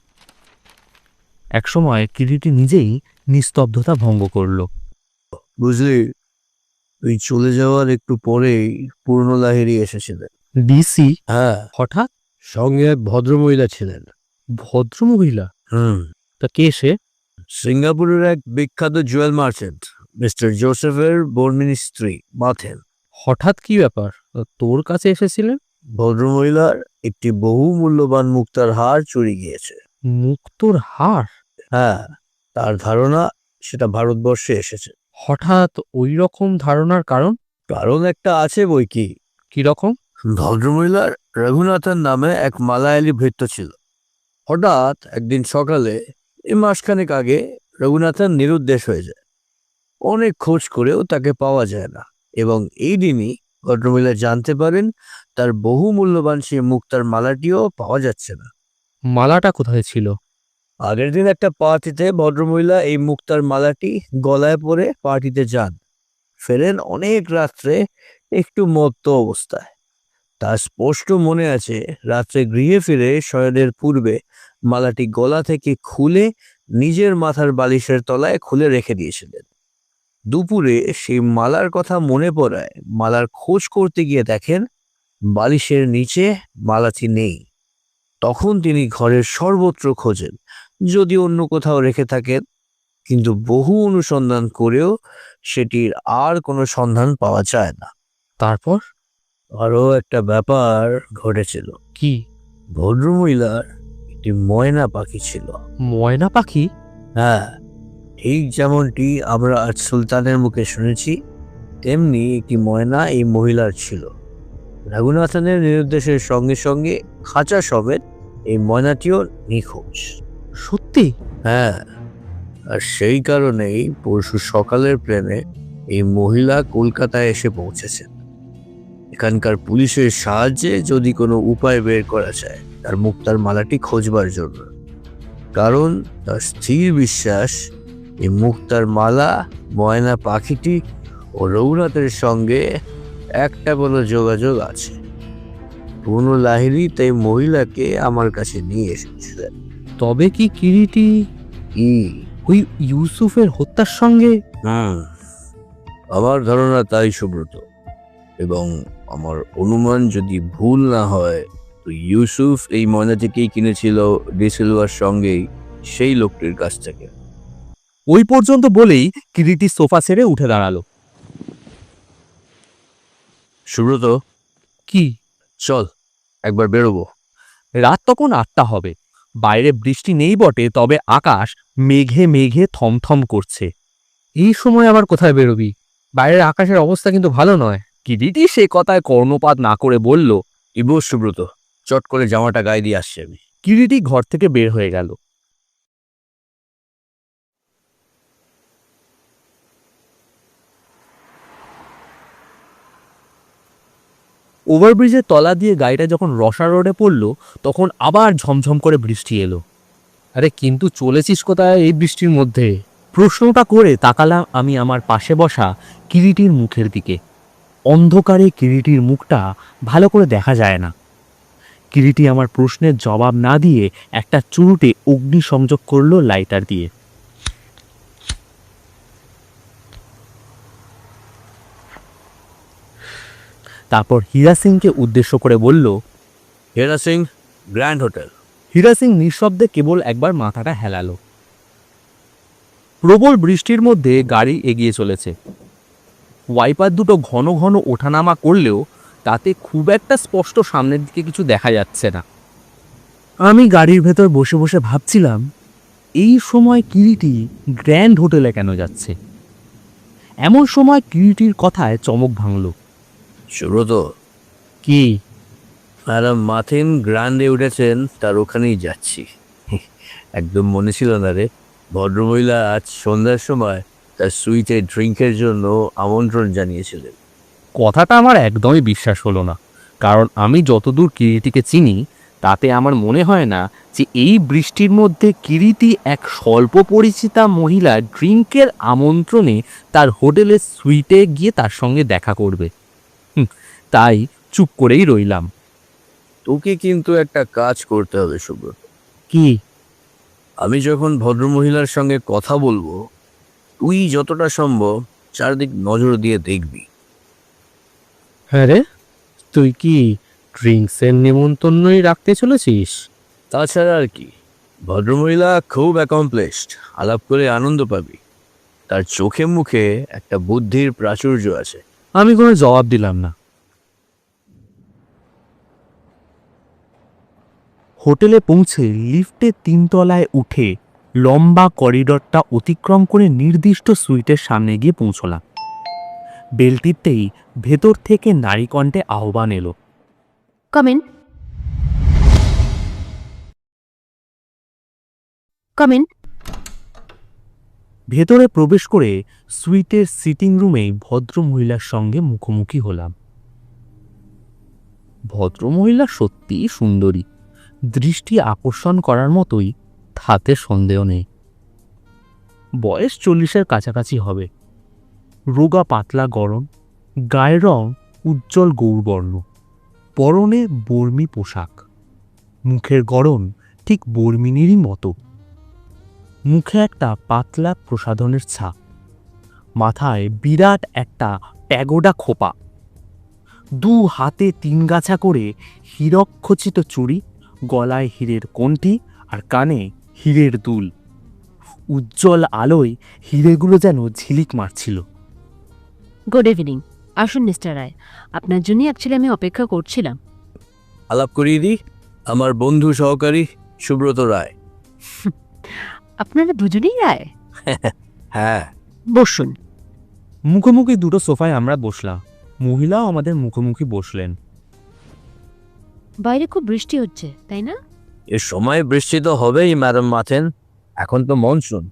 একসময় কিরিটি নিজেই নিস্তব্ধতা ভঙ্গ করল। বুঝলি, তুই চলে যাওয়ার একটু পরেই পূর্ণ লাহিড়ী এসেছিলেন। ডিসি? হ্যাঁ, হঠাৎ? সঙ্গে এক ভদ্রমহিলা ছিলেন। ভদ্রমহিলা? তা কে সে? সিঙ্গাপুরের এক বিখ্যাত জুয়েল মার্চেন্ট, মিস্টার জোসেফের বর্মিনী স্ত্রী মাথেন। হঠাৎ কি ব্যাপার, তোর কাছে এসেছিলেন? ভদ্রমহিলার একটি বহু মূল্যবান মুক্তার হার চুরি গিয়েছে। মুক্তোর হার? হ্যাঁ, তার ধারণা সেটা ভারতবর্ষে এসেছে। হঠাৎ ওই রকম ধারণার কারণ? কারণ একটা আছে বই কি। কি রকম? ভদ্রমহিলার রঘুনাথন নামে এক মালায়ালি ভৃত্য ছিল। হঠাৎ একদিন সকালে, এই মাসখানেক আগে, রঘুনাথন নিরুদ্দেশ হয়ে যায়। অনেক খোঁজ করেও তাকে পাওয়া যায় না এবং এই দিনই ভদ্রমহিলা জানতে পারেন তার বহু মূল্যবান সেই মুক্তার মালাটিও পাওয়া যাচ্ছে না। মালাটা কোথায় ছিল? আগের দিন একটা পার্টিতে ভদ্রমহিলা এই মুক্তার মালাটি গলায় পরে পার্টিতে যান, ফেরেন অনেক রাত্রে একটু মত্ত অবস্থায়। তার স্পষ্ট মনে আছে রাত্রে গৃহে ফিরে শয়নের পূর্বে মালাটি গলা থেকে খুলে নিজের মাথার বালিশের তলায় খুলে রেখে দিয়েছিলেন। দুপুরে সেই মালার কথা মনে পড়ায় মালার খোঁজ করতে গিয়ে দেখেন বালিশের নিচে মালাটি নেই। তখন তিনি ঘরের সর্বত্র খোঁজেন, যদি অন্য কোথাও রেখে থাকেন, কিন্তু বহু অনুসন্ধান করেও সেটির আর কোনো সন্ধান পাওয়া যায় না। তারপর আরও একটা ব্যাপার ঘটেছিল। কি? ভদ্রমহিলার একটি ময়না পাখি ছিল। ময়না পাখি? হ্যাঁ, ঠিক যেমনটি আমরা আজ সুলতানের মুখে শুনেছি, তেমনি একটি ময়না এই মহিলার ছিল। রঘুনাথনের নিরুদ্দেশের সঙ্গে সঙ্গে খাঁচা সমেত এই ময়নাটিও নিখোঁজ। সত্যি? হ্যাঁ, আর সেই কারণেই পরশু সকালের প্লেনে এই মহিলা কলকাতায় এসে পৌঁছেছেন। এখানকার পুলিশের সাহায্যে যদি কোনো উপায় বের করা যায় তার মুক্তার মালাটি খোঁজবার জন্য, কারণ তার স্থির বিশ্বাস এই মুক্তার মালা, ময়না পাখিটি ও রঘুনাথের সঙ্গে একটা কোনো যোগাযোগ আছে। পুরনো লাহিড়ী তাই মহিলাকে আমার কাছে নিয়ে এসেছিলেন। তবে কি কিরিটি কি? ওই ইউসুফের হত্যার সঙ্গে? আমার ধারণা তাই সুব্রত, এবং আমার অনুমান যদি ভুল না হয় তো ইউসুফ এই ময়নাটিকেই কিনেছিল ডিসিলভার সঙ্গেই সেই লোকটির কাছ থেকে। ওই পর্যন্ত বলেই কিরিটি সোফা ছেড়ে উঠে দাঁড়ালো। সুব্রত, কি? চল একবার বেরোবো। রাত তখন 8টা হবে। বাইরে বৃষ্টি নেই বটে, তবে আকাশ মেঘে মেঘে থমথম করছে। এই সময় আবার কোথায় বেরোবি? বাইরের আকাশের অবস্থা কিন্তু ভালো নয়। কিরিটি সে কথায় কর্ণপাত না করে বলল, ইবো সুব্রত, চট করে জামাটা গায়ে দিয়ে আসছি আমি। কিরিটি ঘর থেকে বের হয়ে গেল। ওভারব্রিজের তলা দিয়ে গাড়িটা যখন রসা রোডে পড়ল, তখন আবার ঝমঝম করে বৃষ্টি এলো। আরে কিন্তু চলেছিস কোথায় এই বৃষ্টির মধ্যে? প্রশ্নটা করে তাকালাম আমি আমার পাশে বসা কিরিটির মুখের দিকে। অন্ধকারে কিরিটির মুখটা ভালো করে দেখা যায় না। কিরিটি আমার প্রশ্নের জবাব না দিয়ে একটা চুরুটে অগ্নিসংযোগ করলো লাইটার দিয়ে। তারপর হীরা সিংকে উদ্দেশ্য করে বলল, হেরা সিং, গ্র্যান্ড হোটেল। হীরা সিং নিঃশব্দে কেবল একবার মাথাটা হেলালো। প্রবল বৃষ্টির মধ্যে গাড়ি এগিয়ে চলেছে। ওয়াইপার দুটো ঘন ঘন ওঠানামা করলেও তাতে খুব একটা স্পষ্ট সামনের দিকে কিছু দেখা যাচ্ছে না। আমি গাড়ির ভেতর বসে বসে ভাবছিলাম, এই সময় কিরিটি গ্র্যান্ড হোটেলে কেন যাচ্ছে? এমন সময় কিরিটির কথায় চমক ভাঙল। সুব্রত, কি? ম্যাডাম মাথিন গ্র্যান্ডে উঠেছেন, তার ওখানেই যাচ্ছি। একদম মনে ছিল না রে, ভদ্রমহিলা আজ সন্ধ্যার সময় তার সুইটে ড্রিঙ্কের জন্য আমন্ত্রণ জানিয়েছিলেন। কথাটা আমার একদমই বিশ্বাস হলো না, কারণ আমি যতদূর কিরিটিকে চিনি তাতে আমার মনে হয় না যে এই বৃষ্টির মধ্যে কিরিটি এক স্বল্প পরিচিতা মহিলার ড্রিঙ্কের আমন্ত্রণে তার হোটেলের সুইটে গিয়ে তার সঙ্গে দেখা করবে। তাই চুপ করেই রইলাম। তোকে কিন্তু একটা কাজ করতে হবে সুব্রত। কি? আমি যখন ভদ্রমহিলার সঙ্গে কথা বলবো, তুই যতটা সম্ভব চারদিক নজর দিয়ে দেখবি। হ্যাঁ রে, তুই কি ড্রিঙ্কসের নেমন্তন্নই রাখতে চলেছিস? তাছাড়া আর কি, ভদ্রমহিলা খুব অ্যাকমপ্লিশড, আলাপ করে আনন্দ পাবি। তার চোখে মুখে একটা বুদ্ধির প্রাচুর্য আছে। আমি কোনো জবাব দিলাম না। হোটেলে পৌঁছে লিফটে 3 তলায় উঠে লম্বা করিডরটা অতিক্রম করে নির্দিষ্ট সুইটের সামনে গিয়ে পৌঁছলাম। বেল টিপতেই ভেতর থেকে নারী কণ্ঠে আহ্বান এলো, Come in. Come in. ভেতরে প্রবেশ করে সুইটের সিটিং রুমেই ভদ্রমহিলার সঙ্গে মুখোমুখি হলাম। ভদ্রমহিলা সত্যিই সুন্দরী, দৃষ্টি আকর্ষণ করার মতোই, হাতে সন্দেহ নেই। বয়স 40-এর কাছাকাছি হবে। রোগা পাতলা গরম, গায়ের রং উজ্জ্বল গৌরবর্ণ, পরনে বর্মি পোশাক, মুখের গড়ন ঠিক বর্মিনীরই মতো। মুখে একটা পাতলা প্রসাধনের ছাপ, মাথায় বিরাট একটা প্যাগোডা খোপা, 2 হাতে 3 গাছা করে হীরকখচিত চুড়ি, গলায় হীরের কণ্ঠি আর কানে হীরের দুল। উজ্জ্বল আলোয় হীরেগুলো যেন ঝিলিক মারছিল। Good evening. আসুন মিস্টার রায়, আপনার জন্যই অ্যাকচুয়ালি আমি অপেক্ষা করছিলাম। আলাপ করিয়ে দিই, আমার বন্ধু সহকারী সুব্রত রায়। আপনারা দুজনেই রায়? হ্যাঁ। বসুন। মুখোমুখি দুটো সোফায় আমরা বসলাম। মহিলাও আমাদের মুখোমুখি বসলেন। বাইরে খুব বৃষ্টি হচ্ছে, তাই না? এ সময় বৃষ্টি তো হবেই ম্যাডাম মাথেন, এখন তো মনসুন।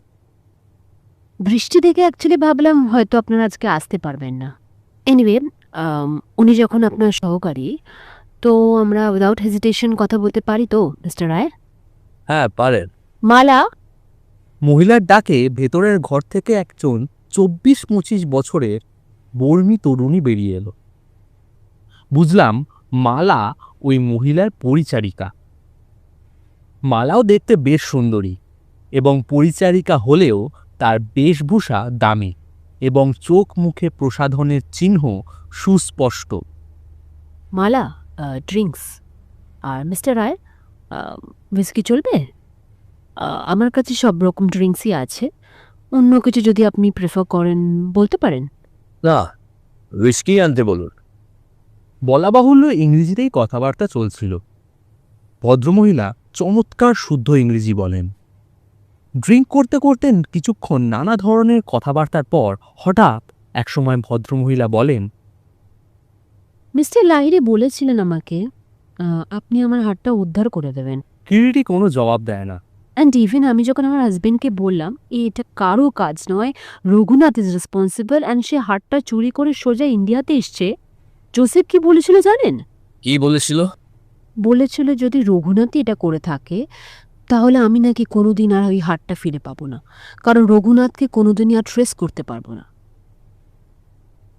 বৃষ্টি দেখে অ্যাকচুয়ালি ভাবলাম হয়তো আপনারা আজকে আসতে পারবেন না। এনিওয়ে, উনি যখন আপনার সহকারী, তো আমরা উইদাউট হেজিটেশন কথা বলতে পারি তো মিস্টার রায়? হ্যাঁ পারেন। মালা। মহিলার ডাকে ভেতরের ঘর থেকে একজন 24-25 বছরের বর্মী তরুণী বেরিয়ে এলো। বুঝলাম মালা ওই মহিলার পরিচারিকা। মালাও দেখতে বেশ সুন্দরী এবং পরিচারিকা হলেও তার বেশভূষা দামি এবং চোখ মুখে প্রসাধনের চিহ্ন সুস্পষ্ট। মালা, ড্রিঙ্কস। আর মিস্টার রায়, হুইস্কি চলবে? আমার কাছে সব রকম ড্রিঙ্কসই আছে, অন্য কিছু যদি আপনি প্রেফার করেন বলতে পারেন। না, হুইস্কি আনতে বলুন। বলা বাহুল্য ইংরেজিতেই কথাবার্তা চলছিল। ভদ্রমহিলা চমৎকার শুদ্ধ ইংরেজি বলেন। ড্রিঙ্ক করতে করতে কিছুক্ষণ নানা ধরনের কথাবার্তার পর হঠাৎ একসময় ভদ্রমহিলা বলেন, মিস্টার লাহিড়ী বলেছিলেন আমাকে আপনি আমার হাতটা উদ্ধার করে দেবেন। কিরিটি কোনো জবাব দেয় না। অ্যান্ড ইভেন আমি যখন আমার হাজবেন্ডকে বললাম এটা কারো কাজ নয়, রঘুনাথ ইজ রেসপন্সিবল, অ্যান্ড সে হাতটা চুরি করে সোজা ইন্ডিয়াতে এসছে, জোসেফ কি বলেছিল জানেন? কি বলেছিল? বলেছিল যদি রঘুনাথই এটা করে থাকে তাহলে আমি নাকি কোনোদিন আর ওই হাতটা ফিরে পাবো না, কারণ রঘুনাথকে কোনোদিনই আর ট্রেস করতে পারবো না।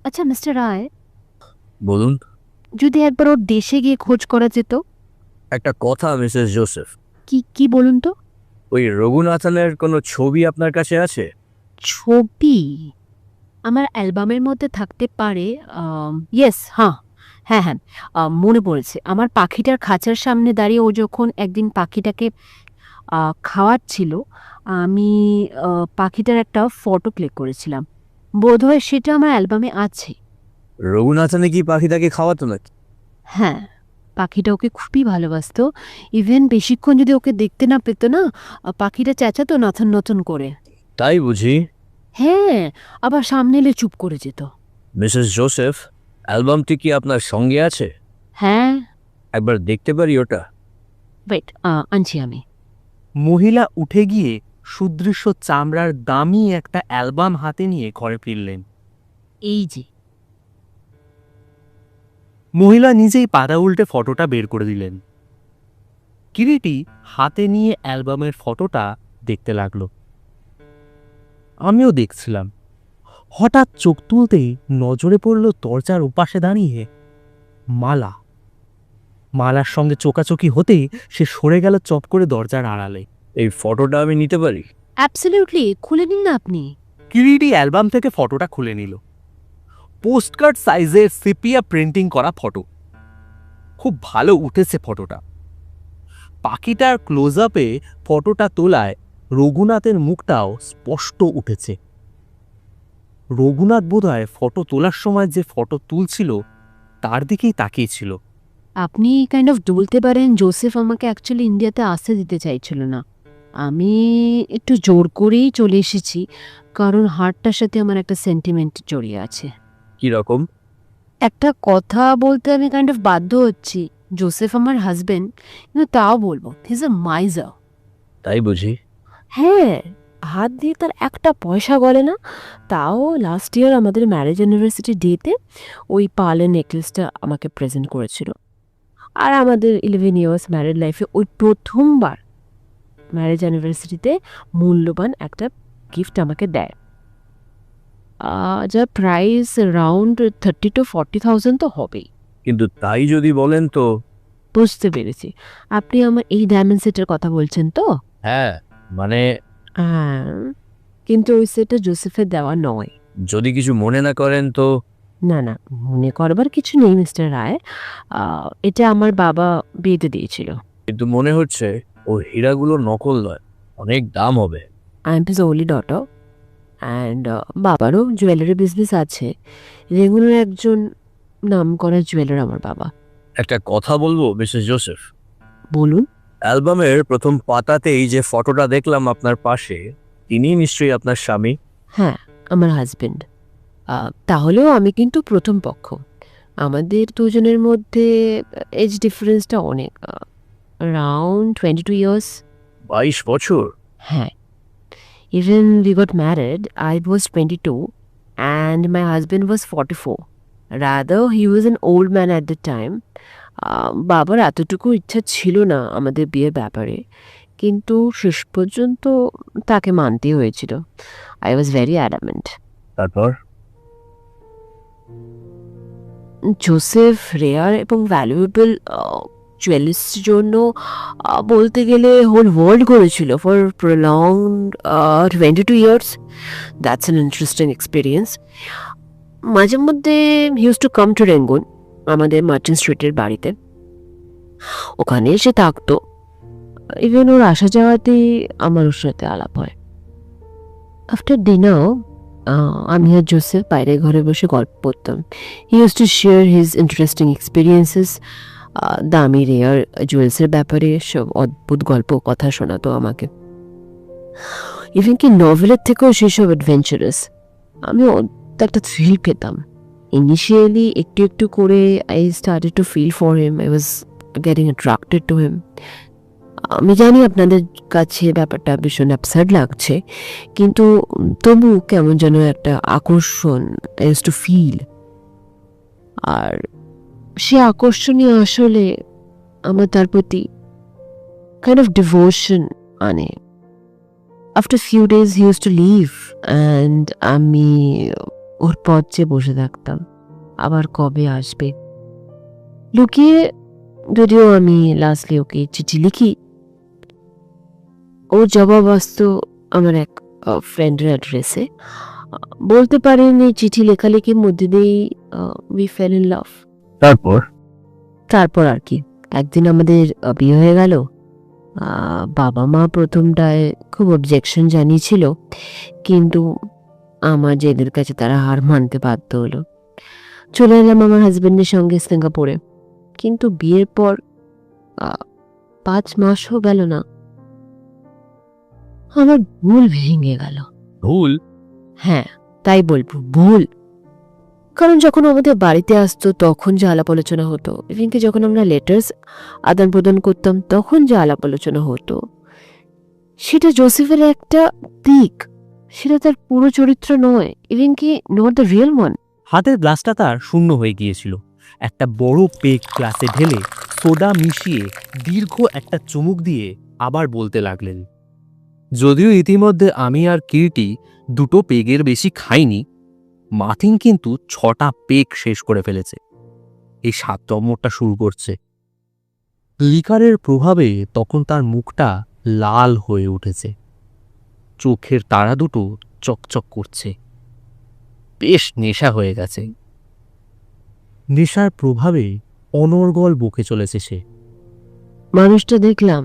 আচ্ছা মিস্টার রায়, বলুন। যদি একবার ওর দেশে গিয়ে খোঁজ করা যেত? একটা কথা মিসেস জোসেফ, কি বলুন তো? ওই রঘুনাথনের কোনো ছবি আপনার কাছে আছে? ছবি আমার অ্যালবামের মধ্যে থাকতে পারে। ইয়েস, হ্যাঁ, মনে পড়েছে। আমার পাখিটার খাঁচার সামনে দাঁড়িয়ে ও যখন একদিন পাখিটাকে খাওয়াচ্ছিল, আমি পাখিটার একটা ফটো ক্লিক করেছিলাম, বোধহয় সেটা আমার অ্যালবামে আছে। রঘুনাথনে কি পাখিটাকে খাওয়াতো নাকি? হ্যাঁ, পাখিটা ওকে খুবই ভালোবাসতো। ইভেন বেশিক্ষণ যদি ওকে দেখতে না পেত না, পাখিটা চেঁচাতো নথন নথন করে। তাই বুঝি। হ্যাঁ, আবার সামনে এলে চুপ করে যেত। মিসেস জোসেফ, অ্যালবামটি কি আপনার সঙ্গে আছে? হ্যাঁ, একবার দেখতে পারি ওটা? ওয়েট, আনছি আমি। মহিলা উঠে গিয়ে সুদৃশ্য চামড়ার দামি একটা অ্যালবাম হাতে নিয়ে ঘরে ফিরলেন। এই যে। মহিলা নিজেই পাতা উল্টে ফটোটা বের করে দিলেন। কিরিটি হাতে নিয়ে অ্যালবামের ফটোটা দেখতে লাগলো। আমিও দেখছিলাম। হঠাৎ চোখ তুলতেই নজরে পড়ল দরজার ওপাশে দাঁড়িয়ে মালা। মালার সঙ্গে চোকাচোকি হতেই সে সরে গেল চপ করে দরজার আড়ালে। এই ফটোটা আমি নিতে পারি? অ্যাবসলিউটলি, খুলে নিন না আপনি। কিরিটি অ্যালবাম থেকে ফটোটা খুলে নিল। পোস্টকার্ড সাইজের সিপিয়া প্রিন্টিং করা ফটো। খুব ভালো উঠেছে ফটোটা। পাখিটার ক্লোজ আপে ফটোটা তোলায় রঘুনাথের মুখটাও স্পষ্ট উঠেছে। রঘুনাথ বোধহয় ফটো তোলার সময় যে ফটো তুলছিল তার দিকেই তাকিয়েছিল। আপনি কাইন্ড অফ বলতে পারেন জোসেফ আমাকে অ্যাকচুয়ালি ইন্ডিয়াতে আসতে দিতে চাইছিল না। আমি একটু জোর করেই চলে এসেছি, কারণ হার্টটার সাথে আমার একটা সেন্টিমেন্ট জড়িয়ে আছে। কি রকম? একটা কথা বলতে আমি কাইন্ড অফ বাধ্য হচ্ছি। জোসেফ আমার হাজবেন্ড, কিন্তু তাও বলবো হি ইজ আ মাইজার। তাই বুঝি? হ্যাঁ, হাত দিয়ে তার একটা পয়সা গলে না। তাও লাস্ট ইয়ার আমাদের ম্যারেজ অ্যানিভার্সারি ডেতে ওই পার্লের নেকলেসটা আমাকে প্রেজেন্ট করেছিল। আর আমাদের 11 ইয়ার্স ম্যারিড লাইফে ওই প্রথমবার ম্যারেজ অ্যানিভার্সারিতে মূল্যবান একটা গিফট আমাকে দেয়। যার প্রাইস অ্যারাউন্ড 30,000 to 40,000 তো হবেই। কিন্তু তাই যদি বলেন তো। বুঝতে পেরেছি, আপনি আমার এই ডায়মন্ড সেটের কথা বলছেন তো? হ্যাঁ, মানে হ্যাঁ, কিন্তু ওই সেটটা জোসেফের দেওয়া নয়। যদি কিছু মনে না করেন তো। না না, মনে করবার কিছু নেই মিস্টার রায়। এটা আমার বাবা বিয়েতে দিয়েছিল। কিন্তু মনে হচ্ছে ও হীরাগুলো নকল নয়, অনেক দাম হবে। I am his only daughter and বাবারও জুয়েলারি বিজনেস আছে। রেগুলার একজন নামকরা জুয়েলার আমার বাবা। একটা কথা বলবো মিসেস জোসেফ? বলুন। অ্যালবামের প্রথম পাতাতেই যে ফটোটা দেখলাম আপনার পাশে, তিনি নিশ্চয়ই আপনার স্বামী। হ্যাঁ, আমার হাজবেন্ড। তাহলেও আমি কিন্তু প্রথম পক্ষ। আমাদের দুজনের মধ্যে এজ ডিফারেন্সটা অনেক, অ্যারাউন্ড 22 ইয়ার্স। 22 বছর? হ্যাঁ, even we got married I was 22 and my husband was 44। Rather he was an old man at the time. বাবার এতটুকু ইচ্ছা ছিল না আমাদের বিয়ের ব্যাপারে, কিন্তু শেষ পর্যন্ত তাকে মানতেই হয়েছিল। I was very adamant. তারপর? জোসেফ রেয়ার এবং ভ্যালুয়েবল জুয়েলারির জন্য বলতে গেলে হোল ওয়ার্ল্ড করেছিল for prolong 22 years. That's an interesting experience. মাঝে মধ্যে he used to come to Rangoon, আমাদের মার্চেন্ট স্ট্রিটের বাড়িতে। ওখানে এসে থাকতো। ইভেন ওর আসা যাওয়াতেই আমার ওর সাথে আলাপ হয়। আফটার ডিনার আমি আর জোসেফ বাইরে ঘরে বসে গল্প করতাম। হি use to share his interesting experiences, দামি রেয়ার জুয়েলসের ব্যাপারে সব অদ্ভুত গল্প কথা শোনাতো আমাকে। ইভেন কি নভেলের থেকেও সেসব অ্যাডভেঞ্চারাস। আমি একটা থ্রিল পেতাম। ইনিশিয়ালি একটু একটু করে I started to feel for him, I was getting attracted to him. আমি জানি আপনাদের কাছে ব্যাপারটা ভীষণ অ্যাবসার্ড লাগছে, কিন্তু তবু কেমন যেন একটা আকর্ষণ আই ইউজ টু ফিল। আর সে আকর্ষণই আসলে আমার তার প্রতি কাইন্ড অফ ডিভোশন আনে। After few days he use to leave and আমি ওর পথ চেয়ে বসে থাকতাম, আবার কবে আসবে। লুকিয়ে যদিও আমি লাস্টলি ওকে চিঠি লিখি, ওর জবাব আসতো আমার এক ফ্রেন্ডের অ্যাড্রেসে। বলতে পারেন এই চিঠি লেখালেখির মধ্যে দিয়েই উই ফেল ইন লাভ। তারপর আর কি, একদিন আমাদের বিয়ে হয়ে গেল। বাবা মা প্রথমটায় খুব অবজেকশন জানিয়েছিল, কিন্তু আমার জেদের কাছে তারা হার মানতে বাধ্য হলো। চলে এলাম আমার হাজবেন্ডের সঙ্গে সিঙ্গাপুরে। কিন্তু বিয়ের পর 5 মাসও গেল না, আমার ভুল ভেঙে গেল। ভুল? হ্যাঁ, তাই বলবো, ভুল। কারণ যখন আমাদের বাড়িতে আসতো তখন যে আলাপ আলোচনা হতো, ইভেনকি যখন আমরা লেটার্স আদান প্রদান করতাম তখন যে আলাপ আলোচনা হতো, সেটা জোসেফের একটা দিক, সেটা তার পুরো চরিত্র নয়, ইভেনকি নট দ্য রিয়েল ওয়ান। হাতের গ্লাসটা তার শূন্য হয়ে গিয়েছিল। একটা বড় পেগ গ্লাসে ঢেলে সোডা মিশিয়ে দীর্ঘ একটা চুমুক দিয়ে আবার বলতে লাগলেন, যদিও ইতিমধ্যে আমি আর কিরটি 2 পেগের বেশি খাইনি, মাথিন কিন্তু 6টা পেগ শেষ করে ফেলেছে। এই 7 নম্বরটা শুরু করছে। লিকারের প্রভাবে তখন তার মুখটা লাল হয়ে উঠেছে, চোখের তারা দুটো চকচক করছে। বেশ নেশা হয়ে গেছে। নেশার প্রভাবে অনর্গল বকে চলেছে সে। মানুষটা দেখলাম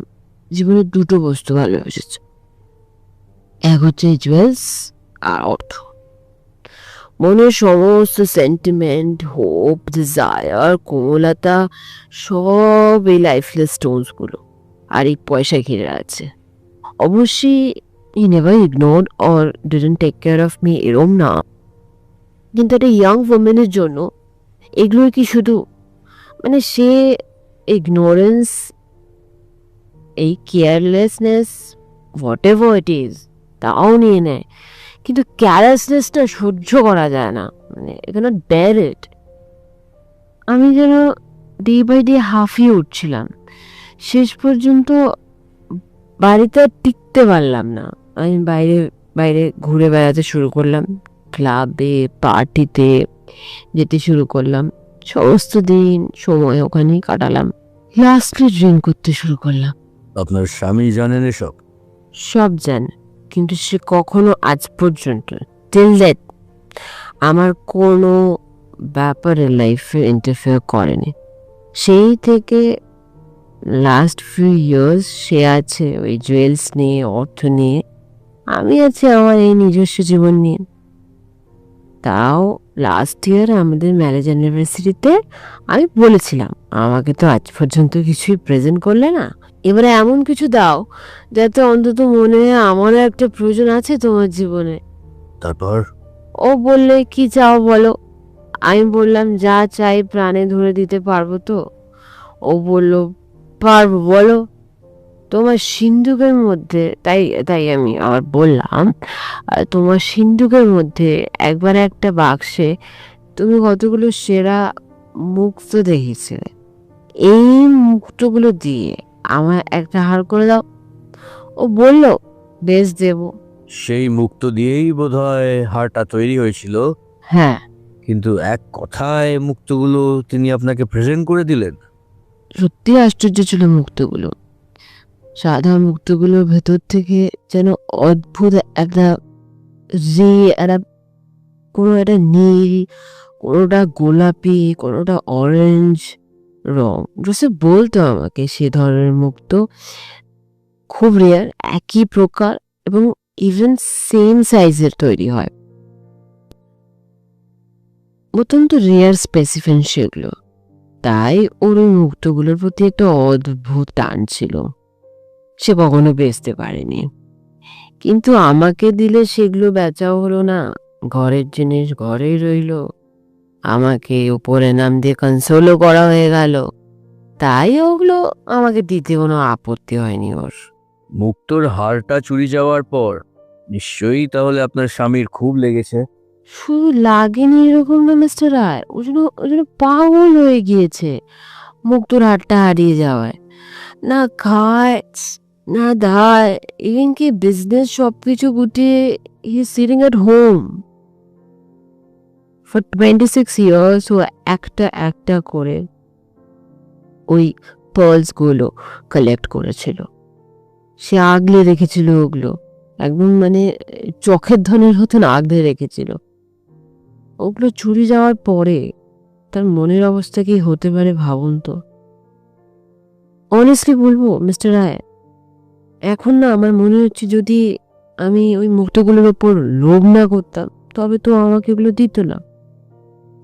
জীবনে 2টো বস্তু ভালোবেসেছে, এক হচ্ছে জুয়েলস আর অর্থ। মনের সমস্ত সেন্টিমেন্ট, হোপ, ডিজায়ার, কোমলতা সব এই লাইফলেস স্টোনসগুলো আর এই পয়সায় ঘিরে আছে। অবশ্যই he never ignored or didn't take care of me, এরম না, কিন্তু একটা ইয়াং ওমেনের জন্য এগুলোই কি শুধু, মানে সে ইগনোরেন্স, এই carelessness, what ever it is, তাও নিয়ে নেয়, কিন্তু ক্যারাসনেসটা সহ্য করা যায় না, মানে এখানে বের ইট। আমি যেন ডে বাই ডে হাঁফিয়ে উঠছিলাম। শেষ পর্যন্ত বাড়িতে আর টিকতে পারলাম না। আমি বাইরে বাইরে ঘুরে বেড়াতে শুরু করলাম, ক্লাবে পার্টিতে যেতে শুরু করলাম। সমস্ত দিন সময় ওখানেই কাটালাম। লাস্টলি ড্রিঙ্ক করতে শুরু করলাম। আপনার স্বামী জানেন এসব? সব জানে, কিন্তু সে কখনো আজ পর্যন্ত টিল দ্যাট আমার কোনো ব্যাপারে লাইফে ইন্টারফেয়ার করেনি। সেই থেকে লাস্ট ফিউ ইয়ার্স সে আছে ওই জুয়েলস নিয়ে, অর্থ নিয়ে। আমি আছি আমার এই নিজস্ব জীবন নিয়ে। তাও লাস্ট ইয়ার আমাদের ম্যারেজ অ্যানিভার্সারিতে আমি বলেছিলাম, আমাকে তো আজ পর্যন্ত কিছুই প্রেজেন্ট করলে না, এবারে এমন কিছু দাও যাতে অন্তত মনে হয় আমারও একটা প্রয়োজন আছে তোমার জীবনে। তারপর? ও বললে, কি চাও বলো? আমি বললাম, যা চাই প্রাণে ধরে দিতে পারবো তো? ও বলল, পারবো, বলো। তোমার সিন্ধুকের মধ্যে, তাই তাই আমি আবার বললাম, তোমার সিন্ধুকের মধ্যে একবার একটা বাক্সে তুমি কতগুলো সেরা মুক্ত দেখেছিলে, এই মুক্তগুলো দিয়ে আমার একটা হার করে দাও। ও বলল, বেশ, দেবো। সেই মুক্ত দিয়েই বোধহয় হারটা তৈরি হয়েছিল। হ্যাঁ, কিন্তু এক কথায় মুক্তগুলো তিনি আপনাকে প্রেজেন্ট করে দিলেন? সত্যি আশ্চর্য ছিল মুক্তগুলো। সাদা মুক্তগুলোর ভেতর থেকে যেন অদ্ভুত একটা একটা কোনো একটা নীল, কোনোটা গোলাপি, কোনোটা অরেঞ্জ রং। জোসেফ বলতো আমাকে সে ধরনের মুক্ত খুব রেয়ার, একই প্রকার এবং ইভেন সেম সাইজের তৈরি হয়। অত্যন্ত রেয়ার স্পেসিফিন সেগুলো। তাই ওর ওই মুক্তগুলোর প্রতি একটা অদ্ভুত টান ছিল। সে কখনো বেচতে পারেনি, কিন্তু আমাকে দিলে সেগুলো বেচাও হলো না, ঘরের জিনিস ঘরেই রইলো। আমাকে উপরে নাম দিয়ে কনসোলও করা হয়ে গেল। তাই ওগুলো আমাকে দিতে কোনো আপত্তি হয়নি ওর। মুক্তোর হারটা চুরি যাওয়ার পর নিশ্চয়ই তাহলে আপনার স্বামীর খুব লেগেছে। শুধু লাগেনি এরকম না মিস্টার রায়, ও যেন পাগল হয়ে গিয়েছে মুক্তোর হারটা হারিয়ে যাওয়ায়। না খায়, না দায়, ইভেন কি বিজনেস সবকিছু গুটিয়ে he sitting at home. For 26 years ও একটা একটা করে ওই পার্লস গুলো কালেক্ট করেছিল। সে আগলে রেখেছিল ওগুলো, একদম মানে চোখের ধনের হতো না, আগলে রেখেছিল। ওগুলো চুরি যাওয়ার পরে তার মনের অবস্থা কি হতে পারে ভাবুন তো। অনেস্টলি বলবো মিস্টার রায়, এখন না আমার মনে হচ্ছে যদি আমি ওই মুক্তগুলোর ওপর লোভ না করতাম তবে তো আমাকে এগুলো দিত না,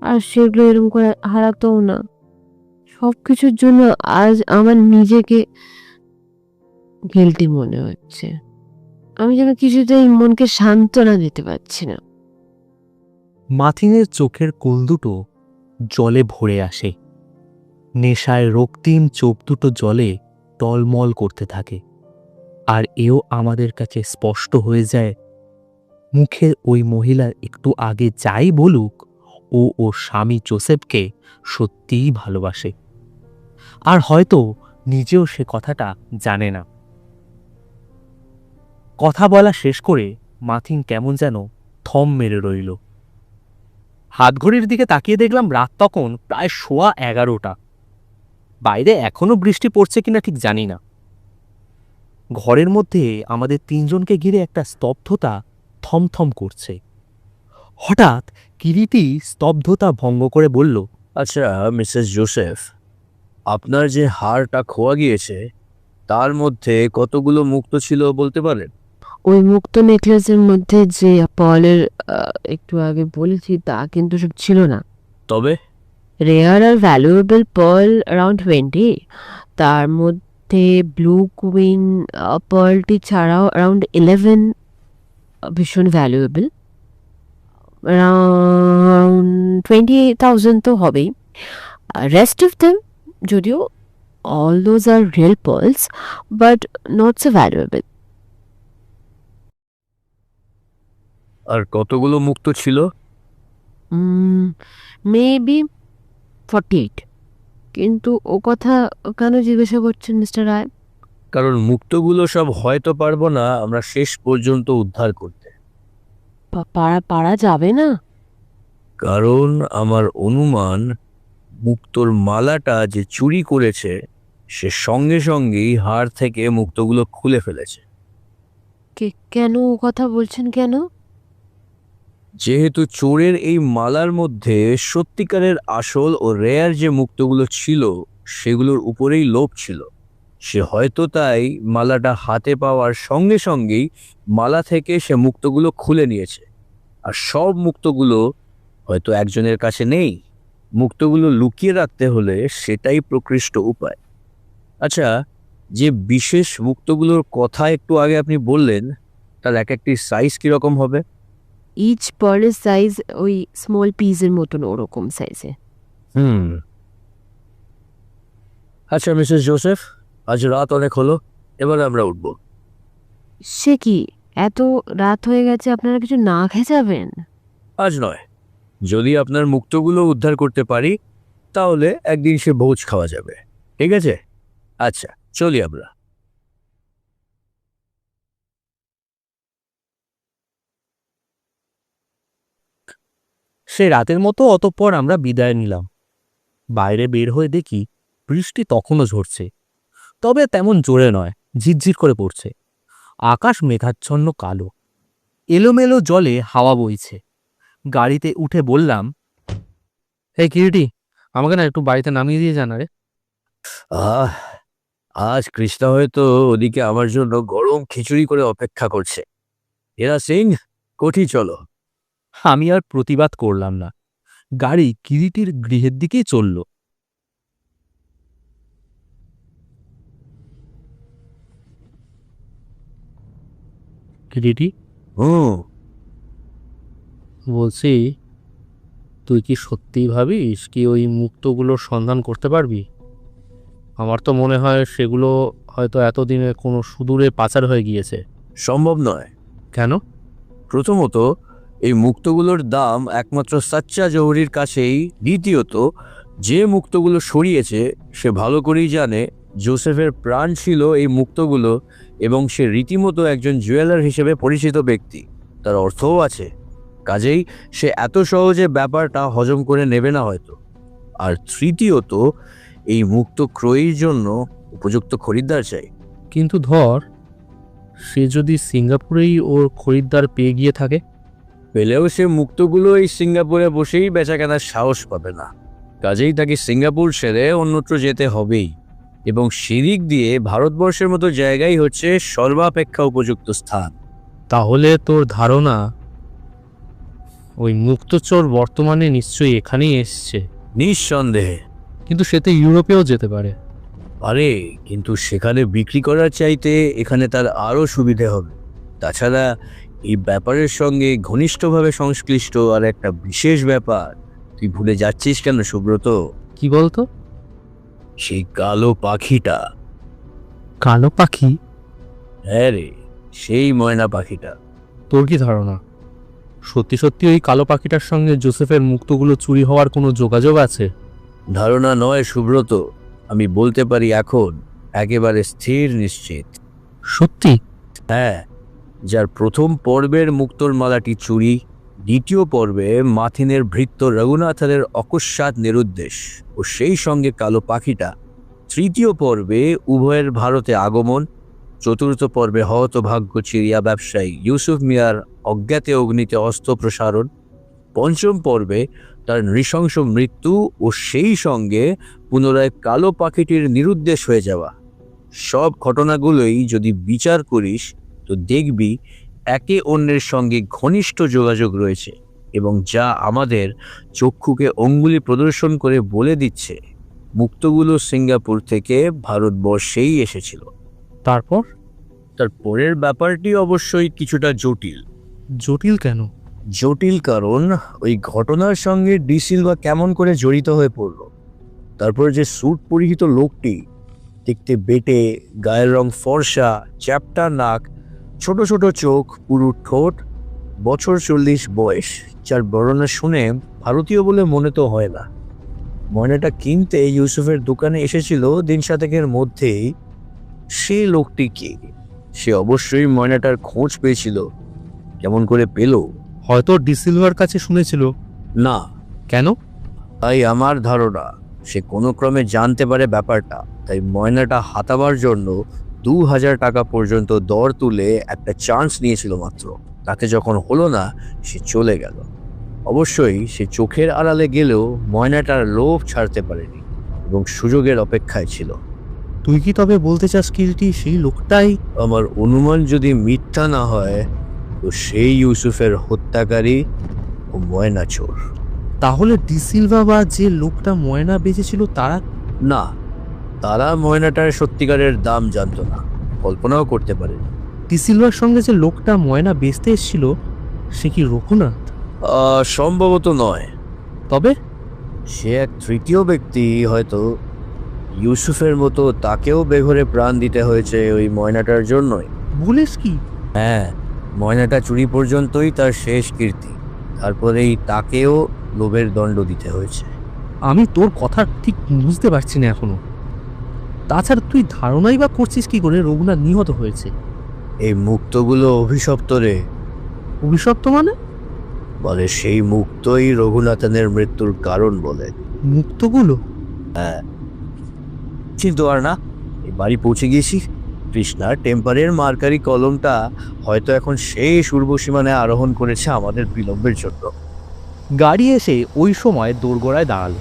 আর সেগুলো এরকম করে হারাতেও না। সবকিছুর জন্য আজ আমার নিজেকে গিল্টি মনে হচ্ছে। আমি যেন কিছুতেই মনকে সান্ত্বনা দিতে পারছি না। মাথিনের চোখের কোল দুটো জলে ভরে আসে। নেশায় রক্তিম চোখ দুটো জলে টলমল করতে থাকে। আর এও আমাদের কাছে স্পষ্ট হয়ে যায়, মুখে ওই মহিলার একটু আগে যাই বলুক, ও ওর স্বামী জোসেফকে সত্যিই ভালোবাসে। আর হয়তো নিজেও সে কথাটা জানে না। কথা বলা শেষ করে মাথিন কেমন যেন থম মেরে রইল। হাতঘড়ির দিকে তাকিয়ে দেখলাম রাত তখন প্রায় 11:15। বাইরে এখনো বৃষ্টি পড়ছে কিনা ঠিক জানি না। ঘরের মধ্যে আমাদের তিনজনকে ঘিরে একটা স্তব্ধতা থমথম করছে। হঠাৎ কিরিটি স্তব্ধতা ভঙ্গ করে বলল, আচ্ছা মিসেস জোসেফ, আপনার যে হারটা খোয়া গিয়েছে তার মধ্যে কতগুলো মুক্ত ছিল বলতে পারেন? ওই মুক্ত নেকলেসের মধ্যে যে পলের একটু আগে বলেছি তা কিন্তু সব ছিল না। তবে রেয়ার আর ভ্যালুয়েবল পার্ল অ্যারাউন্ড 20, তার মধ্যে ব্লু কুইন পার্লটি ছাড়াও অ্যারাউন্ড 11 ভীষণ ভ্যালুয়েবল। অ্যারাউন্ড 20,000 তো হবেই। রেস্ট অফ দেম, যদিও all those are real pearls but not so valuable. আর কতগুলো মুক্ত ছিল? মেবি 48। কিন্তু ও কথা কেন জিজ্ঞাসা করছেন মিস্টার রায়? কারণ মুক্তগুলো সব হয়তো পারবো না আমরা শেষ পর্যন্ত উদ্ধার করতে। পারা যাবে না? কারণ আমার অনুমান মুক্তোর মালাটা যে চুরি করেছে সে সঙ্গে সঙ্গেই হাড় থেকে মুক্তগুলো খুলে ফেলেছে। কেন ও কথা বলছেন কেন? যেহেতু চোরের এই মালার মধ্যে সত্যিকারের আসল ও রেয়ার যে মুক্তগুলো ছিল সেগুলোর উপরেই লোভ ছিল, সে হয়তো তাই মালাটা হাতে পাওয়ার সঙ্গে সঙ্গেই মালা থেকে সে মুক্তগুলো খুলে নিয়েছে। আর সব মুক্তগুলো হয়তো একজনের কাছে নেই। মুক্তগুলো লুকিয়ে রাখতে হলে সেটাই প্রকৃষ্ট উপায়। আচ্ছা, যে বিশেষ মুক্তগুলোর কথা একটু আগে আপনি বললেন তার এক একটি সাইজ কিরকম হবে? ইচ পার্লের সাইজ ওই স্মল পিসের মতন, ওরকম সাইজে। আচ্ছা মিসেস জোসেফ, আজ রাত অনেক হলো, এবার আমরা উঠব। সে কি, এত রাত হয়ে গেছে, আপনারা কিছু না খেয়ে যাবেন? আজ নয়, যদি আপনার মুক্তগুলো উদ্ধার করতে পারি তাহলে একদিন সে ভোজ খাওয়া যাবে, ঠিক আছে? আচ্ছা চলি আমরা। সে রাতের মতো অতঃপর আমরা বিদায় নিলাম। বাইরে বের হয়ে দেখি বৃষ্টি তখনও ঝরছে, তবে তেমন জোরে নয়, ঝিরঝির করে পড়ছে। আকাশ মেঘাচ্ছন্ন কালো, এলোমেলো জলে হাওয়া বইছে। গাড়িতে উঠে বললাম, এই কিরিটি, আমাকে না একটু বাড়িতে নামিয়ে দিয়ে জানা রে। আহ, আজ কৃষ্ণা হয়তো ওদিকে আমার জন্য গরম খিচুড়ি করে অপেক্ষা করছে। এরা সিং, কোঠি চলো। আমি আর প্রতিবাদ করলাম না, গাড়ি কিরিটির গৃহের দিকেই চলল। কিরিটি, হুম, বলছি, তুই কি সত্যিই ভাবিস কি ওই মুক্তগুলোর সন্ধান করতে পারবি? আমার তো মনে হয় সেগুলো হয়তো এতদিনে কোনো সুদূরে পাচার হয়ে গিয়েছে। সম্ভব নয়। কেন? প্রথমত, এই মুক্তগুলোর দাম একমাত্র সাচ্চা জহুরির কাছেই। দ্বিতীয়ত, যে মুক্তগুলো সরিয়েছে সে ভালো করেই জানে জোসেফের প্রাণ ছিল এই মুক্তগুলো এবং সে রীতিমতো একজন জুয়েলার হিসেবে পরিচিত ব্যক্তি, তার অর্থও আছে। কাজেই সে এত সহজে ব্যাপারটা হজম করে নেবে না হয়তো। আর তৃতীয়ত, এই মুক্ত ক্রয়ের জন্য উপযুক্ত খরিদ্দার চাই। কিন্তু ধর, সে যদি সিঙ্গাপুরেই ওর খরিদ্দার পেয়ে গিয়ে থাকে? পেলেও সে মুক্তগুলো এই সিঙ্গাপুরে বসেই বেচাকেনার সাহস পাবে না। কাজেই তাকে সিঙ্গাপুর ছেড়ে অন্যত্র যেতে হবেই, এবং সেদিক দিয়ে ভারতবর্ষের মতো জায়গাই হচ্ছে সর্বাপেক্ষা উপযুক্ত স্থান। তাহলে তোর ধারণা ওই মুক্তচোর বর্তমানে নিশ্চয়ই এখানেই এসছে? নিঃসন্দেহে। কিন্তু সে তো ইউরোপেও যেতে পারে। আরে, কিন্তু সেখানে বিক্রি করার চাইতে এখানে তার আরও সুবিধে হবে। তাছাড়া এই ব্যাপারের সঙ্গে ঘনিষ্ঠভাবে সংশ্লিষ্ট আর একটা বিশেষ ব্যাপার তুই ভুলে যাচ্ছিস কেন সুব্রত? কি বলতো? সেই কালো পাখিটা। কালো পাখি? হ্যাঁ রে, সেই ময়না পাখিটা। তোর কি ধারণা সত্যি সত্যি ওই কালো পাখিটার সঙ্গে জোসেফের মুক্তগুলো চুরি হওয়ার কোনো যোগাযোগ আছে? ধারণা নয় সুব্রত, আমি বলতে পারি এখন একেবারে স্থির নিশ্চিত। সত্যি? হ্যাঁ, যার প্রথম পর্বের মুক্তোর মালাটি চুরি, দ্বিতীয় পর্বে মাথিনের ভৃত্য রঘুনাথনের অকস্মাৎ নিরুদ্দেশ ও সেই সঙ্গে কালো পাখিটা, তৃতীয় পর্বে উভয়ের ভারতে আগমন, চতুর্থ পর্বে হতভাগ্য চিরিয়া ব্যবসায়ী ইউসুফ মিয়ার অজ্ঞাতে অগ্নিতে অস্ত্র প্রসারণ, পঞ্চম পর্বে তার নৃশংস মৃত্যু ও সেই সঙ্গে পুনরায় কালো পাখিটির নিরুদ্দেশ হয়ে যাওয়া। সব ঘটনাগুলোই যদি বিচার করিস তো দেখবি একে অন্যের সঙ্গে ঘনিষ্ঠ যোগাযোগ রয়েছে, এবং যা আমাদের চক্ষুকে অঙ্গুলি প্রদর্শন করে বলে দিচ্ছে মুক্তগুলো সিঙ্গাপুর থেকে ভারতবর্ষেই এসেছিল। তারপর? তার পরের ব্যাপারটি অবশ্যই কিছুটা জটিল। জটিল কেন? জটিল কারণ ওই ঘটনার সঙ্গে ডি সিলভা কেমন করে জড়িত হয়ে পড়ল। তারপর যে স্যুট পরিহিত লোকটি, দেখতে বেটে, গায়ের রং ফর্সা, চ্যাপ্টা নাক, ছোট ছোট চোখ, পুরু ঠোঁট, বছর 40 বয়স, যার বর্ণনা শুনে ভারতীয় বলে মনে তো হয় না। ময়নাটা কিনতে ইউসুফের দোকানে এসেছিল দিন 7 মধ্যেই, সেই লোকটি কে? সে অবশ্যই ময়নাটার খোঁজ পেয়েছিল। কেমন করে পেল? হয়তো ডিসিলভার কাছে শুনেছিল। না, কেন? তাই আমার ধারণা সে কোনো ক্রমে জানতে পারে ব্যাপারটা, তাই ময়নাটা হাতাবার জন্য 2000 টাকা পর্যন্ত দর তুলে একটা চান্স নিয়েছিল মাত্র। তাতে যখন হলো না, সে চলে গেল। অবশ্যই সে চোখের আড়ালে গেলেও ময়নাটার লোভ ছাড়তে পারেনি এবং সুযোগের অপেক্ষায় ছিল। তুই কি তবে বলতে চাস কিরিটি সেই লোকটাই? আমার অনুমান যদি মিথ্যা না হয়, তো সেই ইউসুফের হত্যাকারী ও ময়না চোর। তাহলে ডিসিলভা বা যে লোকটা ময়না বেচেছিল তারা? না, তারা ময়নাটার সত্যিকারের দাম জানতো না, কল্পনাও করতে পারে। ডিসিলভার সঙ্গে যে লোকটা ময়না বেচতে এসেছিল সে কি রঘুনাথ? সম্ভবত নয়। তবে সে এক তৃতীয় ব্যক্তি, হয়তো ইউসুফের মতো তাকেও বেঘরে প্রাণ দিতে হয়েছে ওই ময়নাটার জন্যই। বলিস কি? হ্যাঁ, ময়নাটা চুরি পর্যন্তই তার শেষ কীর্তি, তারপরেই তাকেও লোভের দণ্ড দিতে হয়েছে। আমি তোর কথা ঠিক বুঝতে পারছি না এখনো। তাছাড়া তুই ধারণাই বা করছিস কি করে রঘুনাথ নিহত হয়েছে? এই মুক্তগুলো অভিশপ্ত রে। অভিশপ্ত মানে? বলে সেই মুক্তই রঘুনাথনের মৃত্যুর কারণ বলে। মুক্তগুলো? চিন্তা আর না, এই বাড়ি পৌঁছে গিয়েছি। কৃষ্ণার টেম্পারের মার্কারি কলমটা হয়তো এখন শেষ উর্বসীমানায় আরোহণ করেছে আমাদের বিলম্বের জন্য। গাড়ি এসে ওই সময় দোরগোড়ায় দাঁড়ালো।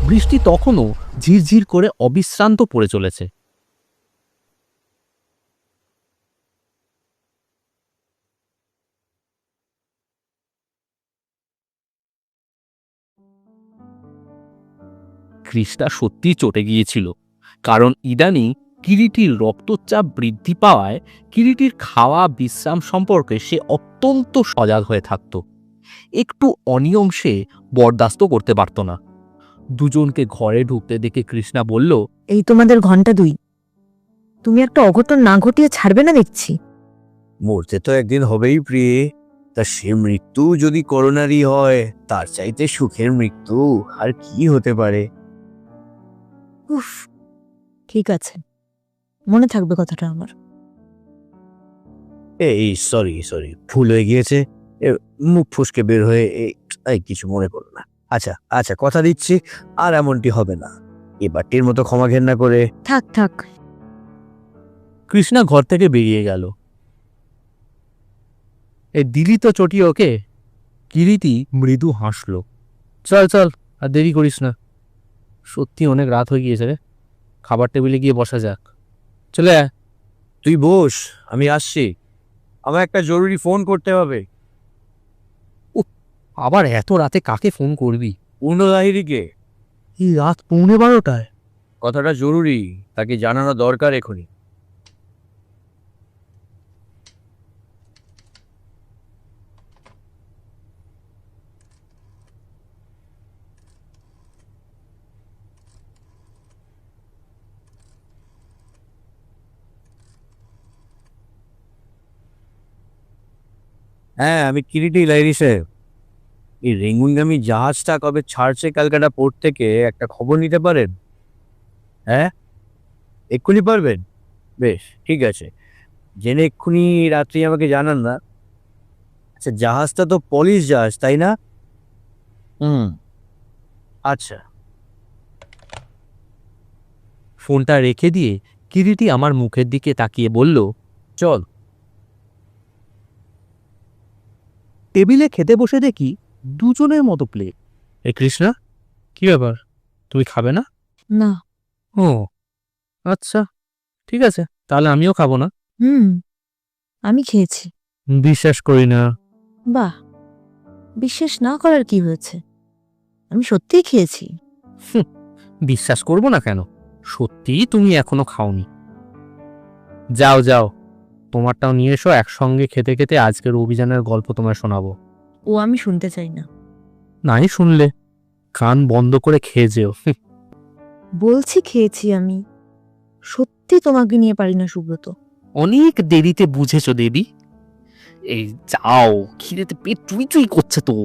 বৃষ্টি তখনও ঝিরঝির করে অবিশ্রান্ত পড়ে চলেছে। কৃষ্ণা সত্যিই চটে গিয়েছিল, কারণ ইদানিং কিরিটির রক্তচাপ বৃদ্ধি পাওয়ায় কিরিটির খাওয়া বিশ্রাম সম্পর্কে সে অত্যন্ত সজাগ হয়ে থাকত। একটু অনিয়ম সে বরদাস্ত করতে পারত না। দুজনকে ঘরে ঢুকতে দেখে কৃষ্ণা বলল, এই তোমাদের ঘন্টা 2। তুমি একটা অঘটন না ঘটিয়ে ছাড়বে না দেখছি। মরতে তো একদিন হবেই প্রিয়ে, তা সে মৃত্যু যদি করোনারই হয়, তার চাইতে সুখের মৃত্যু আর কি হতে পারে? উফ, ঠিক আছে, মনে থাকবে কথাটা আমার। এই সরি ভুল হয়ে গিয়েছে। মুখ ফুসকে বের হয়ে এই কিছু মনে করো না। আচ্ছা আচ্ছা, কথা দিচ্ছি আর এমনটি হবে না। এবারটির মতো ক্ষমা ঘেন্না করে। থাক থাক। কৃষ্ণা ঘর থেকে বেরিয়ে গেল। এই দিলি তো চটি ওকে? কিরিটি মৃদু হাসল। চল চল, আর দেরি করিস না। সত্যি অনেক রাত হয়ে গিয়েছে রে, খাবার টেবিলে গিয়ে বসা যাক। চলে আয়। তুই বস, আমি আসছি। আমার একটা জরুরি ফোন করতে হবে। আবার এত রাতে কাকে ফোন করবি? পূর্ণ লাহিড়িকে। এই রাত 11:30টায়? কথাটা জরুরি, তাকে জানানো দরকার এখনই। হ্যাঁ, আমি কিরিটি লাহিড়ী সাহেব। এই রেঙ্গুনগামী জাহাজটা কবে ছাড়ছে ক্যালকাটা পোর্ট থেকে একটা খবর নিতে পারেন? হ্যাঁ, এক্ষুনি পারবেন? বেশ, ঠিক আছে। জেনে এক্ষুনি রাত্রি আমাকে জানান না। আচ্ছা, জাহাজটা তো পলিশ জাহাজ, তাই না? আচ্ছা। ফোনটা রেখে দিয়ে কিরিটি আমার মুখের দিকে তাকিয়ে বলল, চল। টেবিলে খেতে বসে দেখি দুজনের মতো প্লেট। এ কৃষ্ণা, কি ব্যাপার, তুমি খাবে না? না। ও আচ্ছা, ঠিক আছে, তাহলে আমিও খাবো না। আমি খেয়েছি। বিশ্বাস করি না। বাহ, বিশ্বাস না করার কি হয়েছে? আমি সত্যিই খেয়েছি। বিশ্বাস করবো না কেন? সত্যিই তুমি এখনো খাওনি। যাও যাও, তোমারটাও নিয়ে এসো, একসঙ্গে খেতে খেতে আজকের অভিযানের গল্প তোমায় শোনাবো। ও আমি শুনতে চাই না। নাই শুনলে কান বন্ধ করে খেয়ে যেও। বলছি খেয়েছি আমি। সত্যি তোমাকে নিয়ে পারি না সুব্রত। অনেক দেরিতে বুঝেছো দেবী। এই যাও, খিদেতে পেট চুই চুই করছে তো।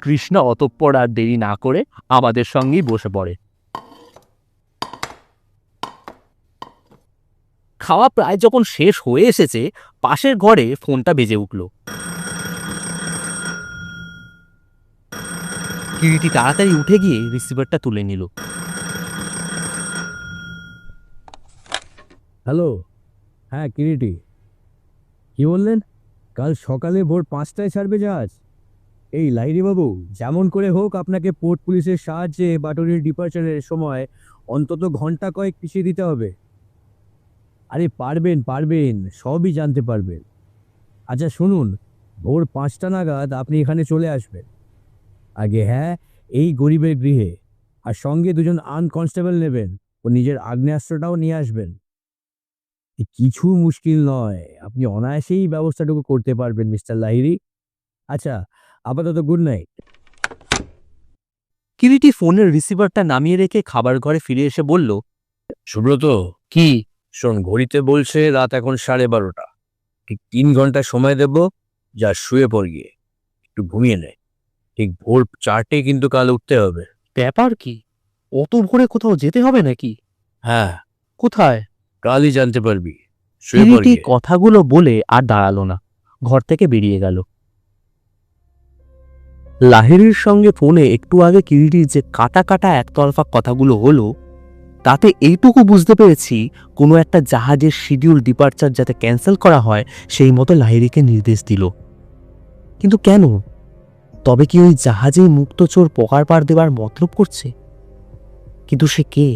কৃষ্ণা অতঃপর আর দেরি না করে আমাদের সঙ্গেই বসে পড়ে। খাওয়া প্রায় যখন শেষ হয়ে এসেছে, পাশের ঘরে ফোনটা বেজে উঠল। কিরিটি তাড়াতাড়ি উঠে গিয়ে রিসিভারটা তুলে নিল। হ্যালো, হ্যাঁ কিরিটি, কি বললেন? কাল সকালে ভোর 5টায় ছাড়বে জাহাজ? এই লাহিড়ী বাবু, যেমন করে হোক আপনাকে পোর্ট পুলিশের সাহায্যে বাটরির ডিপার্চারের সময় অন্তত ঘন্টা কয়েক পিছিয়ে দিতে হবে। আরে পারবেন পারবেন, সবই জানতে পারবেন। আচ্ছা শুনুন, ভোর 5টা নাগাদ আপনি এখানে চলে আসবেন। আগে হ্যাঁ, এই গরিবের গৃহে। আর সঙ্গে 2জন কনস্টেবল নেবেন ও নিজের আগ্নেয়াস্ত্রটাও নিয়ে আসবেন। কিছু মুশকিল নয়, আপনি অনায়াসেই ব্যবস্থাটুকু করতে পারবেন মিস্টার লাহিড়ী। আচ্ছা, আপাতত গুড নাইট। কিরিটি ফোনের রিসিভারটা নামিয়ে রেখে খাবার ঘরে ফিরে এসে বলল, সুব্রত, কি? শোন, ঘড়িতে বলছে রাত এখন 12:30। ঠিক 3 ঘন্টা সময় দেব, যা শুয়ে পড় গিয়ে একটু ঘুমিয়ে নে। ঠিক ভোর 4টে কিন্তু কাল উঠতে হবে। ব্যাপার কি? অত ভোরে কোথাও যেতে হবে নাকি? হ্যাঁ, কোথায়? কালই জানতে পারবি। শুয়ে পড় কিরিটি গিয়ে। কথাগুলো বলে আর দাঁড়ালো না, ঘর থেকে বেরিয়ে গেল। লাহিড়ীর সঙ্গে ফোনে একটু আগে কিরিটির যে কাটা কাটা একতরফা কথাগুলো হলো, তাতে এইটুকু বুঝতে পেরেছি কোনো একটা জাহাজের শিডিউল ডিপার্চার যাতে ক্যান্সেল করা হয় সেই মতো লাহিড়ীকে নির্দেশ দিল। কিন্তু কেন? তবে কি ওই জাহাজেই মুক্তচোর পকার পার দেবার মতলব করছে? কিন্তু সে কে?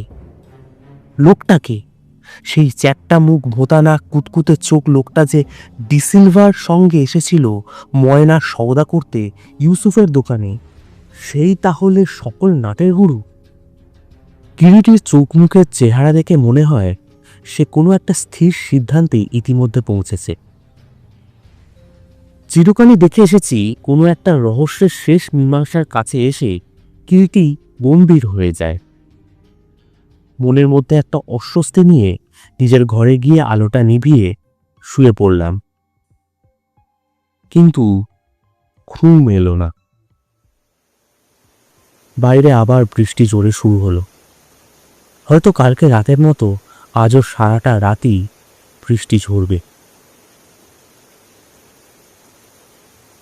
লোকটা কে? সেই চ্যাপ্টা মুখ, ভোঁতা নাক, কুতকুতে চোখ লোকটা যে ডিসিলভার সঙ্গে এসেছিল ময়নার সওদা করতে ইউসুফের দোকানে, সেই তাহলে সকল নাটের গুরু? কিরিটির চোখ মুখের চেহারা দেখে মনে হয় সে কোনো একটা স্থির সিদ্ধান্তে ইতিমধ্যে পৌঁছেছে। চিরকালই দেখে এসেছি কোনো একটা রহস্যের শেষ মীমাংসার কাছে এসে কিরিটি গম্ভীর হয়ে যায়। মনের মধ্যে একটা অস্বস্তি নিয়ে নিজের ঘরে গিয়ে আলোটা নিভিয়ে শুয়ে পড়লাম, কিন্তু ঘুম এলো না। বাইরে আবার বৃষ্টি জোরে শুরু হলো। হয়তো কালকে রাতের মতো আজও সারাটা রাতই বৃষ্টি ঝরবে।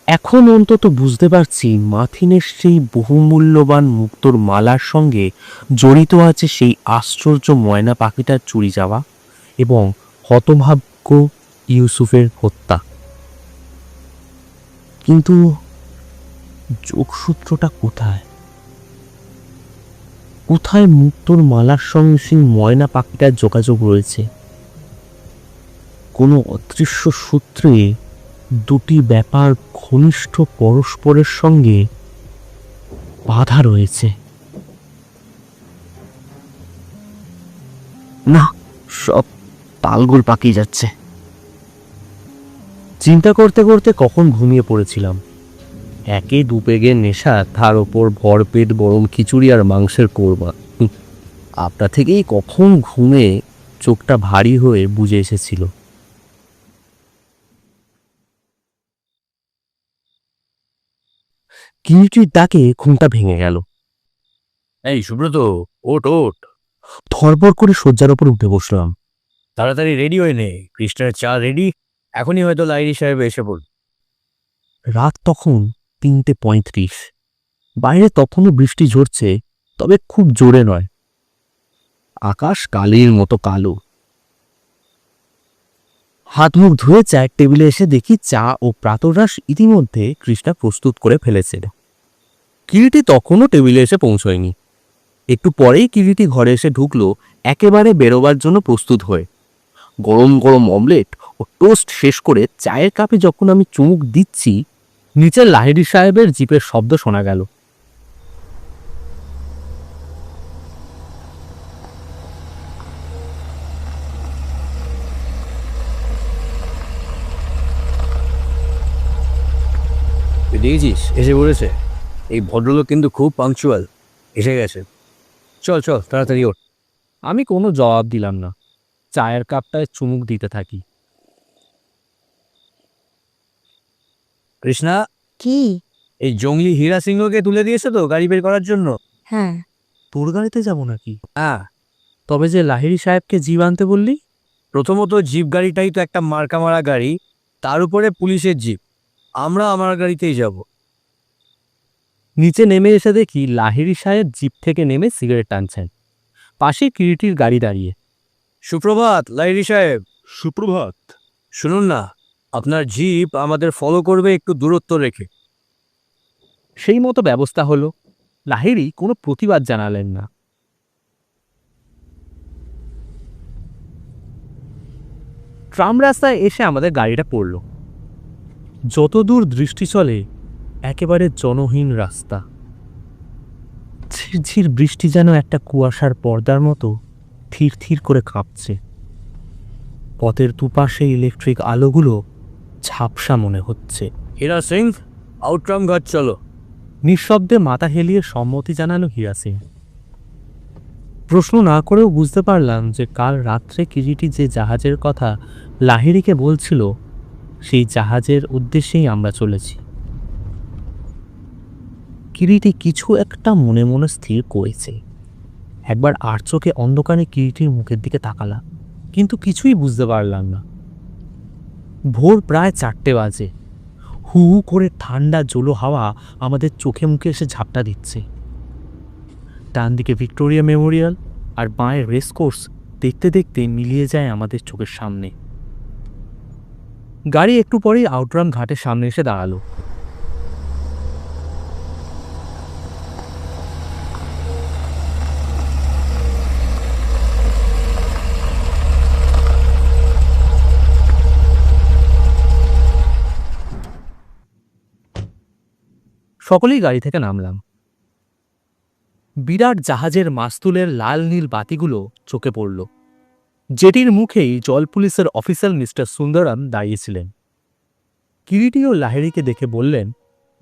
এখন অন্তত বুঝতে পারছি মাথিনের সেই বহুমূল্যবান মুক্তোর মালার সঙ্গে জড়িত আছে সেই আশ্চর্য ময়না পাখিটার চুরি যাওয়া এবং হতভাগ্য ইউসুফের হত্যা। কিন্তু যোগসূত্রটা কোথায়? কোথায় মুক্তোর মালার সঙ্গে সেই ময়না পাখিটার যোগাযোগ রয়েছে? কোনো অদৃশ্য সূত্রে দুটি ব্যাপার ঘনিষ্ঠ পরস্পরের সঙ্গে বাধা রয়েছে। না, সব তালগোল পাকিয়ে যাচ্ছে। চিন্তা করতে করতে কখন ঘুমিয়ে পড়েছিলাম। একে দুপেগের নেশা, তার ওপর ভরপেট গরম খিচুড়ি আর মাংসের কোরমা। আপনা থেকেই কখন ঘুমে চোখটা ভারী হয়ে বুঝে এসেছিল। কিরিটির ডাকে ঘুমটা ভেঙে গেল। এই সুব্রত, ওঠ ওঠ, ধরপড় করে শয্যার ওপর উঠে বসলাম। তাড়াতাড়ি রেডি হয়ে নে। কৃষ্ণের চা রেডি, এখনই হয়তো লাহিড়ী সাহেব এসে পড়ল। রাত তখন 3:35। বাইরে তখনও বৃষ্টি ঝরছে, তবে খুব জোরে নয়। আকাশ কালির মতো কালো। হাত মুখ ধুয়ে চায়ের টেবিলে এসে দেখি চা ও প্রাতরাশ ইতিমধ্যে কৃষ্ণা প্রস্তুত করে ফেলেছে। কিরিটি তখনও টেবিলে এসে পৌঁছয়নি। একটু পরেই কিরিটি ঘরে এসে ঢুকলো, একেবারে বেরোবার জন্য প্রস্তুত হয়ে। গরম গরম অমলেট ও টোস্ট শেষ করে চায়ের কাপে যখন আমি চুমুক দিচ্ছি, নিচের লাহিড়ী সাহেবের জিপের শব্দ শোনা গেল। দেখেছিস, এসে পড়েছে। এই ভদ্রলোক কিন্তু খুব পাংচুয়াল। এসে গেছে। চল চল, তাড়াতাড়ি ওঠ। আমি কোনো জবাব দিলাম না, চায়ের কাপটায় চুমুক দিতে থাকি। কৃষ্ণা, কি? এই জঙ্গলি হীরা সিংহকে তুলে দিয়েছে তো গাড়ি বের করার জন্য? হ্যাঁ, তোর গাড়িতে যাব নাকি? হ্যাঁ, তবে যে লাহিড়ী সাহেবকে জিপ আনতে বললি? প্রথমত জিপ গাড়িটাই তো একটা মার্কা মারা গাড়ি, তার উপরে পুলিশের জিপ। আমরা আমার গাড়িতেই যাব। নিচে নেমে এসে দেখি লাহিড়ী সাহেব জিপ থেকে নেমে সিগারেট টানছেন। পাশে কিরিটির গাড়ি দাঁড়িয়ে। সুপ্রভাত লাহিড়ী সাহেব। সুপ্রভাত। শুনুন না, আপনার জিপ আমাদের ফলো করবে একটু দূরত্ব রেখে। সেই মতো ব্যবস্থা হলো। লাহিড়ী কোনো প্রতিবাদ জানালেন না। ট্রাম রাস্তায় এসে আমাদের গাড়িটা পড়ল। যতদূর দৃষ্টি চলে একেবারে জনহীন রাস্তা। ঝিরঝির বৃষ্টি যেন একটা কুয়াশার পর্দার মতো থির থির করে কাঁপছে। পথের দুপাশে ইলেকট্রিক আলোগুলো ঝাপসা মনে হচ্ছে। হীরা সিং, আউটরাম ঘাট চলো। নিঃশব্দে মাথা হেলিয়ে সম্মতি জানালো হীরা সিং। প্রশ্ন না করেও বুঝতে পারলাম যে কাল রাত্রে কিরিটি যে জাহাজের কথা লাহিড়ীকে বলছিল, সেই জাহাজের উদ্দেশ্যেই আমরা চলেছি। কিরিটি কিছু একটা মনে মনে স্থির করেছে। একবার আর চোখে অন্ধকারে কিরিটির মুখের দিকে তাকালাম, কিন্তু কিছুই বুঝতে পারলাম না। ভোর প্রায় 4টে বাজে। হু হু করে ঠান্ডা জলো হাওয়া আমাদের চোখে মুখে এসে ঝাপটা দিচ্ছে। ডান দিকে ভিক্টোরিয়া মেমোরিয়াল আর বাঁয়ের রেসকোর্স দেখতে দেখতে মিলিয়ে যায় আমাদের চোখের সামনে। গাড়ি একটু পরেই আউটরাম ঘাটের সামনে এসে দাঁড়ালো। সকলেই গাড়ি থেকে নামলাম। বিরাট জাহাজের মাস্তুলের লাল নীল বাতিগুলো চোখে পড়ল। জেটির মুখেই জল পুলিশের অফিসার মিস্টার সুন্দরাম দাঁড়িয়েছিলেন। কিরিটি ও লাহিড়ীকে দেখে বললেন,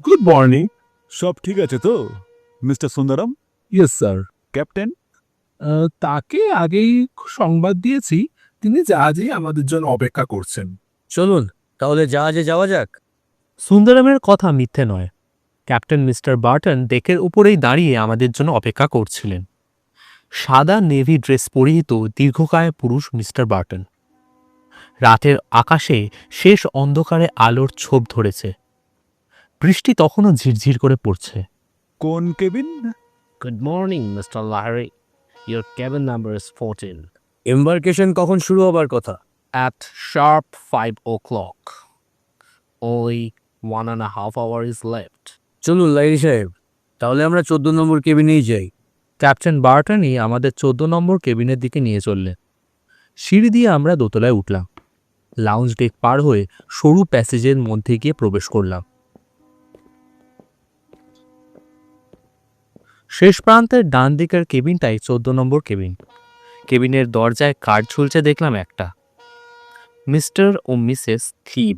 গুড মর্নিং। সব ঠিক আছে তো mister Sundaram? Yes sir. Captain? তাকে আগেই সংবাদ দিয়েছি, তিনি জাহাজেই আমাদের জন্য অপেক্ষা করছেন। চলুন তাহলে জাহাজে যাওয়া যাক। সুন্দরামের কথা মিথ্যে নয়। ক্যাপ্টেন মিস্টার বার্টন ডেকের উপরেই দাঁড়িয়ে আমাদের জন্য অপেক্ষা করছিলেন। সাদা নেভি ড্রেস পরিহিত দীর্ঘকায় পুরুষ মিস্টার বার্টন। রাতের আকাশে শেষ অন্ধকারে আলোর ছোপ ধরেছে। বৃষ্টি তখনও ঝিরঝির করে পড়ছে। কোন cabin? Good morning mister Lahiri, your cabin number is 14 embarkation কখন শুরু হবার কথা? at sharp 5 o'clock. Only 1.5 hours is left. চলুন লাহিড়ী সাহেব, তাহলে আমরা 14 নম্বর কেবিনেই যাই। ক্যাপ্টেন বার্টনই আমাদের 14 নম্বর কেবিনের দিকে নিয়ে চললেন। সিঁড়ি দিয়ে আমরা দোতলায় উঠলাম। লাউঞ্জ ডেক পার হয়ে সরু প্যাসেজের মধ্যে গিয়ে প্রবেশ করলাম। শেষ প্রান্তের ডান দিকের কেবিনটাই 14 নম্বর কেবিন। কেবিনের দরজায় কার্ড ঝুলছে দেখলাম একটা, মিস্টার ও মিসেস থিব।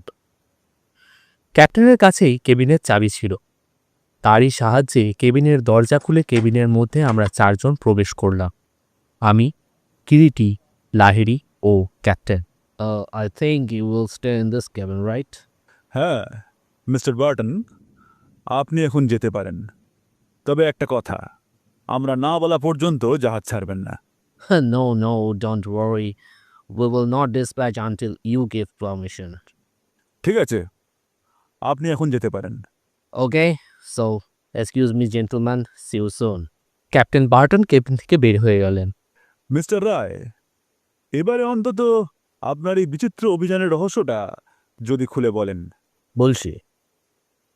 ক্যাপ্টেনের কাছেই কেবিনের চাবি ছিল। তারই সাহায্যে কেবিনের দরজা খুলে কেবিনের মধ্যে আমরা 4 জন প্রবেশ করলাম। আমি, কিরিটি, লাহিড়ী ও captain. I think you will stay in this cabin, right? হ্যাঁ মিস্টার বার্টন, আপনি এখন যেতে পারেন। তবে একটা কথা, আমরা না বলা পর্যন্ত জাহাজ ছাড়বেন না। No, no, don't worry. We will not dispatch until you give permission. ঠিক আছে, আপনি এখন যেতে পারেন। Okay, so excuse me, gentlemen. See you soon. Captain Burton cabin থেকে বের হয়ে গেলেন। মিস্টার রায়, এবারে অন্তত আপনার এই বিচিত্র অভিযানের রহস্যটা যদি খুলে বলেন। বলছি,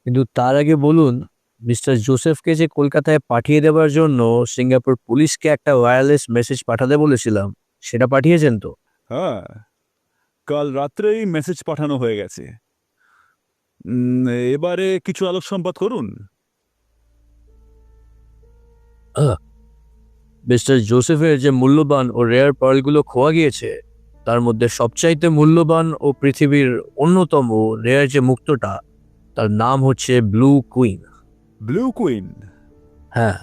কিন্তু তার আগে বলুন, মিস্টার জোসেফকে যে কলকাতায় পাঠিয়ে দেওয়ার জন্য সিঙ্গাপুর পুলিশকে একটা ওয়্যারলেস মেসেজ পাঠাতে বলেছিলাম, সেটা পাঠিয়েছেন তো? হ্যাঁ, কাল রাত্রেই মেসেজ পাঠানো হয়ে গেছে। এবারে কিছু আলোক সম্পাদ করুন। মিস্টার জোসেফের যে মূল্যবান ও রেয়ার পার্লগুলো খোয়া গিয়েছে, তার মধ্যে সবচাইতে মূল্যবান ও পৃথিবীর অন্যতম রেয়ার যে মুক্তটা, তার নাম হচ্ছে ব্লু কুইন। Blue queen? হ্যাঁ,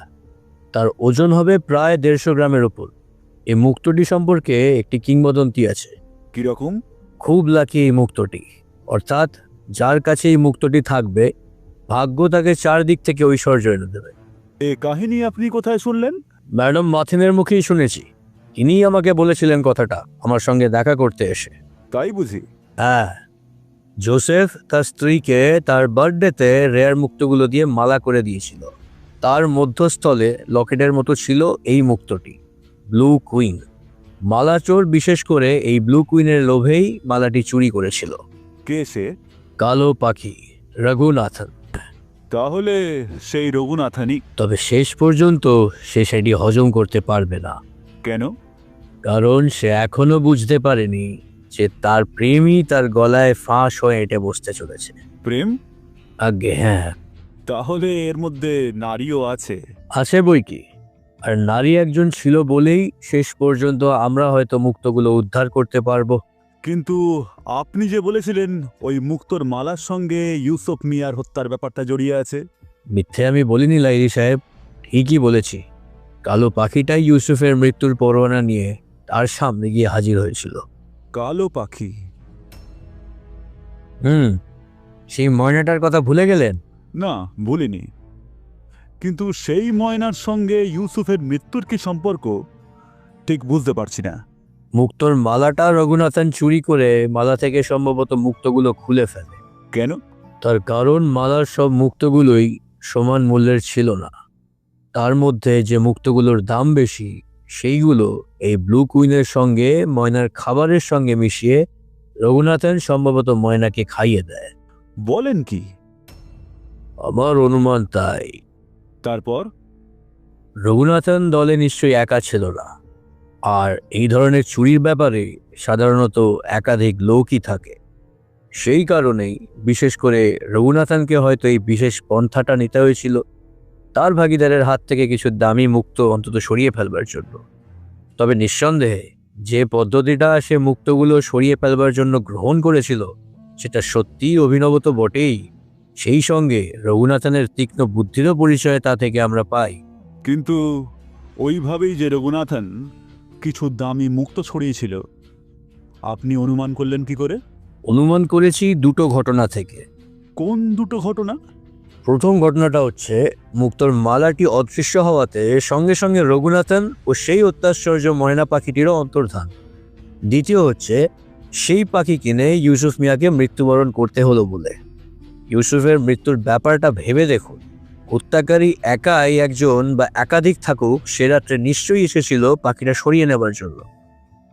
তার ওজন হবে প্রায় 150 গ্রামের ওপর। এই মুক্তটি সম্পর্কে একটি কিংবদন্তি আছে। কিরকম? খুব লাকি এই মুক্তটি, অর্থাৎ যার কাছে এই মুক্তটি থাকবে ভাগ্য তাকে চারদিক থেকে ঐশ্বর্য এনে দেবে। এ কাহিনী আপনি কোথায় শুনলেন? ম্যাডাম মাথিনের মুখেই শুনেছি। ইনিই আমাকে বলেছিলেন কথাটা আমার সঙ্গে দেখা করতে এসে। তাই বুঝি? হ্যাঁ, জোসেফ তার স্ত্রীকে তার বার্থডেতে রেয়ার মুক্তগুলো দিয়ে মালা করে দিয়েছিল। তার মধ্যস্থলে লকেটের মতো ছিল এই মুক্তটি, ব্লু কুইন। মালাচোর বিশেষ করে এই ব্লু কুইনের লোভেই মালাটি চুরি করেছিল। কে সে? কালো পাখি, রঘুনাথন। তাহলে সেই রঘুনাথানই। তবে শেষ পর্যন্ত সে সেটি হজম করতে পারবে না। কেন? কারণ সে এখনো বুঝতে পারেনি যে তার প্রেমই তার গলায় ফাঁস হয়ে এঁটে বসতে চলেছে। প্রেম? আজ্ঞে হ্যাঁ, তাহলে এর মধ্যে নারীও আছে? আছে বই কি। আর নারী একজন ছিল বলেই শেষ পর্যন্ত আমরা হয়তো মুক্তগুলো উদ্ধার করতে পারবো। কিন্তু আপনি যে বলেছিলেন ওই মুক্তোর মালার সঙ্গে ইউসুফ মিয়ার হত্যার ব্যাপারটা জড়িয়ে আছে। মিথ্যে আমি বলিনি লাইরি সাহেব, ঠিকই বলেছি। কালো পাখিটাই ইউসুফের মৃত্যুর পরোয়ানা নিয়ে তার সামনে গিয়ে হাজির হয়েছিল। কালো পাখি? সেই ময়নাটার কথা ভুলে গেলেন? না, ভুলিনি। কিন্তু সেই ময়নার সঙ্গে ইউসুফের মৃত্যুর কি সম্পর্ক ঠিক বুঝতে পারছি না। মুক্তোর মালাটা রঘুনাথন চুরি করে মালা থেকে সম্ভবত মুক্তগুলো খুলে ফেলে। কেন? তার কারণ মালার সব মুক্তগুলোই সমান মূল্যের ছিল না। তার মধ্যে যে মুক্তগুলোর দাম বেশি সেইগুলো এই ব্লু কুইনের সঙ্গে ময়নার খাবারের সঙ্গে মিশিয়ে রঘুনাথন সম্ভবত ময়নাকে খাইয়ে দেয়। বলেন কি? আমার অনুমান তাই। তারপর? রঘুনাথন দলে নিশ্চয়ই একা ছিল না। আর এই ধরনের চুরির ব্যাপারে সাধারণত একাধিক লোকই থাকে। সেই কারণেই বিশেষ করে রঘুনাথনকে হয়তো এই বিশেষ পন্থাটা নিতে হয়েছিল তার ভাগিদারের হাত থেকে কিছু দামি মুক্ত অন্তত সরিয়ে ফেলবার জন্য। তবে নিঃসন্দেহে যে পদ্ধতিটা সে মুক্তগুলো সরিয়ে ফেলবার জন্য গ্রহণ করেছিল সেটা সত্যিই অভিনব তো বটেই, সেই সঙ্গে রঘুনাথনের তীক্ষ্ণ বুদ্ধিরও পরিচয় তা থেকে আমরা পাই। কিন্তু ওইভাবেই যে রঘুনাথন কিছু দামি মুক্ত ছড়িয়েছিল, আপনি অনুমান করলেন কি করে? অনুমান করেছি দুটো ঘটনা থেকে। কোন দুটো ঘটনা? প্রথম ঘটনাটা হচ্ছে মুক্তোর মালাটি অদৃশ্য হওয়াতে সঙ্গে সঙ্গে রঘুনাথন ও সেই অত্যাশ্চর্য ময়না পাখিটিরও অন্তর্ধান। দ্বিতীয় হচ্ছে সেই পাখি কিনে ইউসুফ মিয়াকে মৃত্যুবরণ করতে হলো বলে। ইউসুফের মৃত্যুর ব্যাপারটা ভেবে দেখুন, হত্যাকারী একাই একজন বা একাধিক থাকুক, সে রাত্রে নিশ্চয়ই এসেছিল পাখিটা সরিয়ে নেবার জন্য।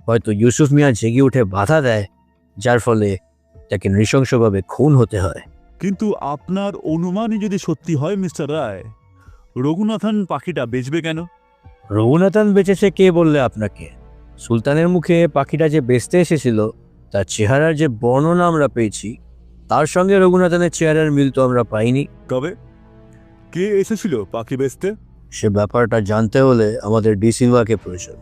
হয়তো ইউসুফ মিয়া জেগে উঠে বাধা দেয়, যার ফলে তাকে নৃশংসভাবে খুন হতে হয়। কিন্তু আপনার অনুমানই যদি সত্যি হয় মিস্টার রায়, রঘুনাথন পাখিটা বেচবে কেন? রঘুনাথন বেঁচেছে কে বললে আপনাকে? সুলতানের মুখে পাখিটা যে বেচতে এসেছিল তার চেহারার যে বর্ণনা আমরা পেয়েছি তার সঙ্গে রঘুনাথনের চেহারার মিল তো আমরা পাইনি। তবে কে এসেছিল পাখি বেচতে? সে ব্যাপারটা জানতে হলে আমাদের ডি সিলভাকে প্রয়োজন,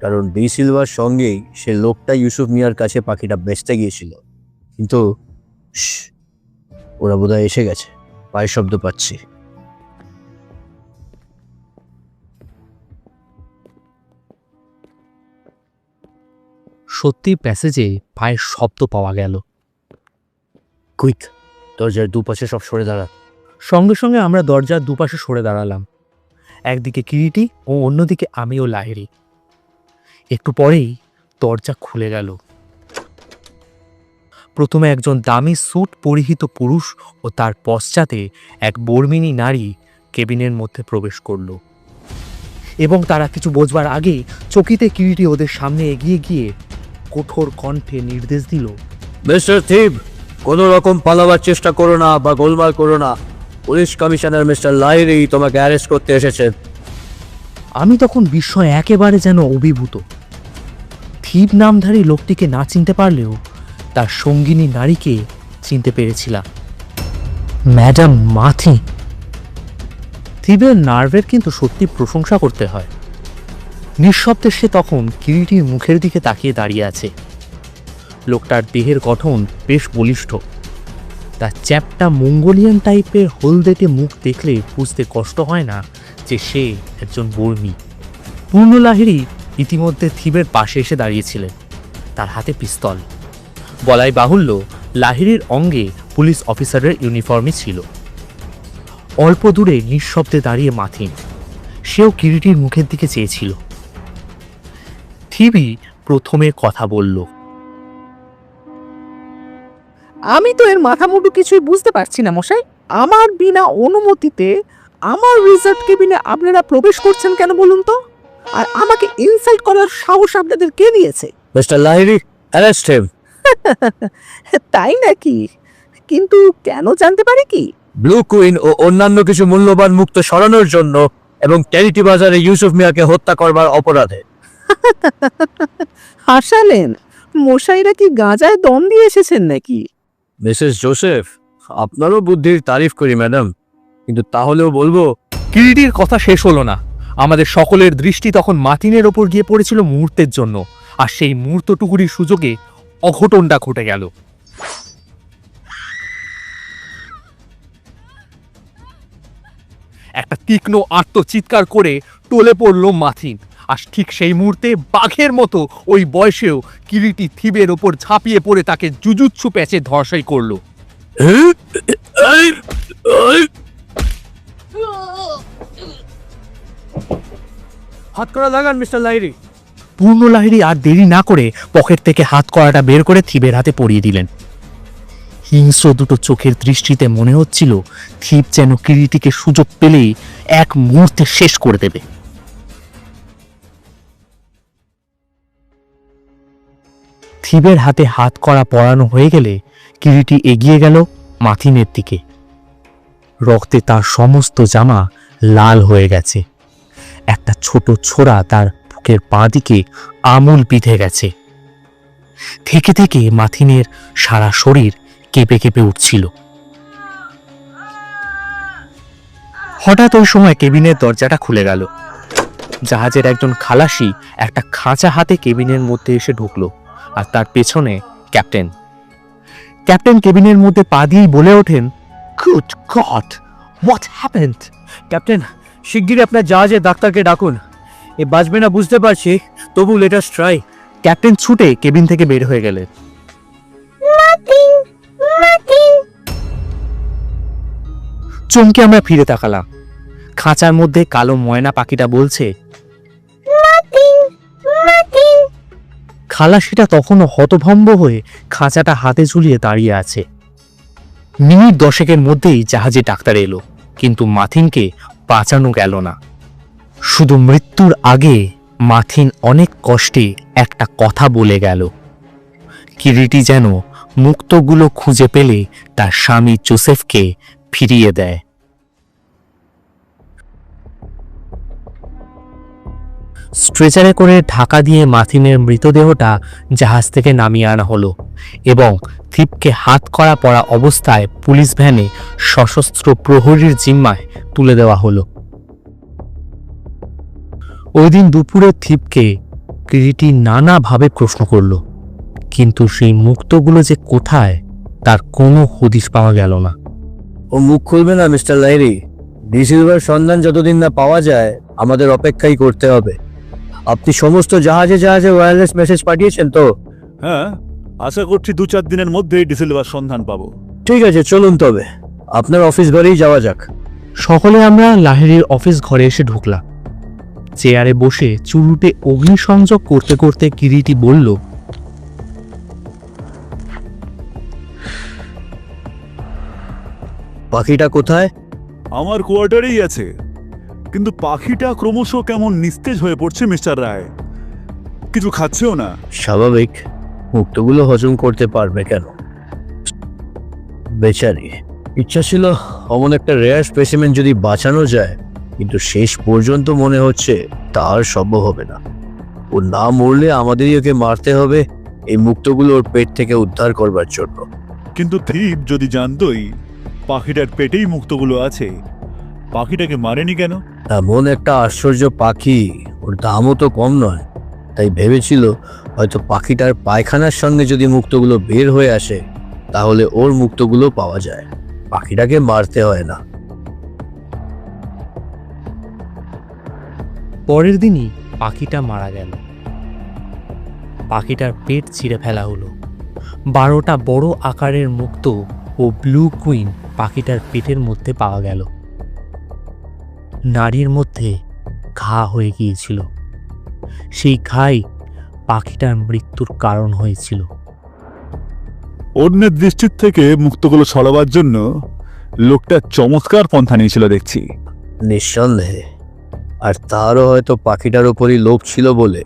কারণ ডি সিলভার সঙ্গেই সে লোকটা ইউসুফ মিয়ার কাছে পাখিটা বেচতে গিয়েছিল। কিন্তু ওরা বোধহয় এসে গেছে, পায়ের শব্দ পাচ্ছি। সত্যি প্যাসেজে পায়ের শব্দ পাওয়া গেল। কুইক, দরজার দুপাশে সব সরে দাঁড়া। সঙ্গে সঙ্গে আমরা দরজার দুপাশে সরে দাঁড়ালাম। একদিকে কিরিটি ও অন্যদিকে আমি ও লাহিড়ী। একটু পরেই দরজা খুলে গেল। প্রথমে একজন দামি স্যুট পরিহিত পুরুষ ও তার পশ্চাতে এক বর্মিনী নারী কেবিনের মধ্যে প্রবেশ করল, এবং তারা কিছু বোঝবার আগেই চকিতে কিরিটি ওদের সামনে এগিয়ে গিয়ে কঠোর কণ্ঠে নির্দেশ দিল, মিস্টার থিব, কোনো রকম পালাবার চেষ্টা করো না বা গোলমাল করো না। পুলিশ কমিশনার মিস্টার লাহিড়ী তোমাকে অ্যারেস্ট করতে এসেছেন। আমি তখন বিস্ময় একেবারে যেন অভিভূত। থিব নামধারী লোকটিকে না চিনতে পারলেও তার সঙ্গিনী নারীকে চিনতে পেরেছিলাম, ম্যাডাম মাথি। থিবের নার্ভের কিন্তু সত্যি প্রশংসা করতে হয়। নিঃশব্দে সে তখন কিরিটির মুখের দিকে তাকিয়ে দাঁড়িয়ে আছে। লোকটার দেহের গঠন বেশ বলিষ্ঠ। তার চ্যাপ্টা মঙ্গোলিয়ান টাইপের হলদেটে মুখ দেখলে বুঝতে কষ্ট হয় না যে সে একজন বর্মী। পূর্ণ লাহিড়ী ইতিমধ্যে থিবের পাশে এসে দাঁড়িয়েছিলেন, তার হাতে পিস্তল। বলাই বাহুল্য, লাহিড়ীর অঙ্গে পুলিশ অফিসারের ইউনিফর্মই ছিল। অল্প দূরে নিঃশব্দে দাঁড়িয়ে মাথিন। সেও কিরিটির মুখের দিকে চেয়েছিল। থিবি প্রথমে কথা বলল। আমি তো এর মাথা মুটু কিছুই বুঝতে পারছি না মশাই। আমার বিনা অনুমতিতে আমার রিসর্ট কেবিনে আপনারা প্রবেশ করছেন কেন বলুন তো? আর আমাকে ইনসাল্ট করার সাহস আপনাদের কে দিয়েছে? Mister Lahiri, arrest him. তাই নাকি? কিন্তু কেন জানতে পারি কি? ব্লু কুইন ও অন্যান্য কিছু মূল্যবান মুক্ত সরানোর জন্য এবং টেরিটি বাজারে ইউসুফ মিয়াকে হত্যা করবার অপরাধে। হাসালেন? মশাইরা কি গাঁজায় দম দিয়ে এসেছেন নাকি? মিসেস জোসেফ, আপনারও বুদ্ধির তারিফ করি ম্যাডাম, কিন্তু তাহলেও বলবো কিরিটির কথা শেষ হলো না। আমাদের সকলের দৃষ্টি তখন মাথিনের ওপর গিয়ে পড়েছিল মুহূর্তের জন্য, আর সেই মুহূর্তটুকুরির সুযোগে অঘটনটা ঘটে গেল। একটা তীক্ষ্ণ আর্তচিৎকার করে টলে পড়ল মাথিন, আর ঠিক সেই মুহূর্তে বাঘের মতো ওই বয়সেও কিরিটি থিবের ওপর ঝাঁপিয়ে পড়ে তাকে জুজুৎসু প্যাচে ধর্ষাই করল। হাত করা লাগান মিস্টার লাহিড়ী। পূর্ণ লাহিড়ী আর দেরি না করে পকেট থেকে হাত কড়াটা বের করে থিবের হাতে পরিয়ে দিলেন। হিংস্র দুটো চোখের দৃষ্টিতে মনে হচ্ছিল থিব যেন কিরিটিকে সুযোগ পেলেই এক মুহূর্তে শেষ করে দেবে। থিবের হাতে হাত কড়া পরানো হয়ে গেলে কিরিটি এগিয়ে গেল মাথিনের দিকে। রক্তে তার সমস্ত জামা লাল হয়ে গেছে। একটা ছোট ছোরা তার বুকের বাঁ দিকে আমূল বিঁধে গেছে। থেকে থেকে মাথিনের সারা শরীর কেঁপে কেঁপে উঠছিল। হঠাৎ ওই সময় কেবিনের দরজাটা খুলে গেল। জাহাজের একজন খালাসি একটা খাঁচা হাতে কেবিনের মধ্যে এসে ঢুকলো, আর তার পেছনে ক্যাপ্টেন। ক্যাপ্টেন কেবিনের মধ্যে পা দিয়েই বলে ওঠেন, good god, what happened? Captain, শিগগিরই আপনার জাহাজের ডাক্তারকে ডাকুন। এ বাঁচবে না বুঝতে পারছি, তবু লেট আস ট্রাই। ক্যাপ্টেন ছুটে কেবিন থেকে বের হয়ে গেলেন। চমকে আমরা ফিরে তাকালাম। খাঁচার মধ্যে কালো ময়না পাখিটা বলছে, খালাসিটা তখনও হতভম্ব হয়ে খাঁচাটা হাতে ঝুলিয়ে দাঁড়িয়ে আছে। মিনিট 10 মধ্যেই জাহাজে ডাক্তার এলো, কিন্তু মাথিনকে বাঁচানো গেল না। শুধু মৃত্যুর আগে মাথিন অনেক কষ্টে একটা কথা বলে গেল। কিরিটি যেন মুক্তগুলো খুঁজে পেলে তার স্বামী জোসেফকে ফিরিয়ে দেয়। স্ট্রেচারে করে ঢাকা দিয়ে মাথিনের মৃতদেহটা জাহাজ থেকে নামিয়ে আনা হলো এবং থিবকে হাত করা পড়া অবস্থায় পুলিশ ভ্যানে সশস্ত্র প্রহরীর জিম্মায় তুলে দেওয়া হলো। ওই দিন দুপুরে থিবকে কিরিটি নানাভাবে প্রশ্ন করল, কিন্তু সেই মুক্তগুলো যে কোথায় তার কোনো হদিশ পাওয়া গেল না। ও মুখ খুলবে না মিস্টার লাহিড়ী। ডিসিলভার সন্ধান যতদিন না পাওয়া যায় আমাদের অপেক্ষাই করতে হবে। আপনি সমস্ত জাহাজে জাহাজে ওয়্যারলেস মেসেজ পাঠিয়েছেন তো? হ্যাঁ, আশা করছি 2-4 দিনের মধ্যেই ডিসেলভার সন্ধান পাবো। ঠিক আছে, চলুন তবে আপনার অফিস ঘরেই যাওয়া যাক। সকলে আমরা লাহিড়ীর অফিস ঘরে এসে ঢুকলাম। চেয়ারে বসে চুরুটে অগ্নিসংযোগ করতে করতে কিরিটি বলল, পাখিটা কোথায়? আমার কোয়ার্টারেই আছে, কিন্তু পাখিটা ক্রমশ কেমন নিস্তেজ হয়ে পড়ছে মিস্টার রায়। কিছু খাচ্ছেও না। স্বাভাবিক, মুক্তগুলো হজম করতে পারবে কেন? বেচারি, ইচ্ছা ছিল অমন একটা রেয়ার স্পেসিমেন যদি বাঁচানো যায়, কিন্তু শেষ পর্যন্ত মনে হচ্ছে তার সম্ভব হবে না। ও না মরলে আমাদেরই ওকে মারতে হবে এই মুক্তগুলো ওর পেট থেকে উদ্ধার করবার জন্য। কিন্তু থিব যদি জানতই পাখিটার পেটেই মুক্তগুলো আছে, পাখিটাকে মারেনি কেন? এমন একটা আশ্চর্য পাখি, ওর দামও তো কম নয়। তাই ভেবেছিল হয়তো পাখিটার পায়খানার সঙ্গে যদি মুক্তগুলো বের হয়ে আসে তাহলে ওর মুক্তগুলো পাওয়া যায়, পাখিটাকে মারতে হয় না। পরের দিনই পাখিটা মারা গেল। পাখিটার পেট ছিঁড়ে ফেলা হলো। 12টা বড় আকারের মুক্ত ও ব্লু কুইন পাখিটার পেটের মধ্যে পাওয়া গেল। নাড়ির মধ্যে ঘা হয়ে গিয়েছিল। সেই ঘাই পাখিটার মৃত্যুর কারণ হয়েছিল। অন্যের দৃষ্টির থেকে মুক্তগুলো সরাবার জন্য লোকটা চমৎকার পন্থা নিয়েছিল দেখছি। নিঃসন্দেহে। আর তারও হয়তো পাখিটার উপরই লোভ ছিল বলে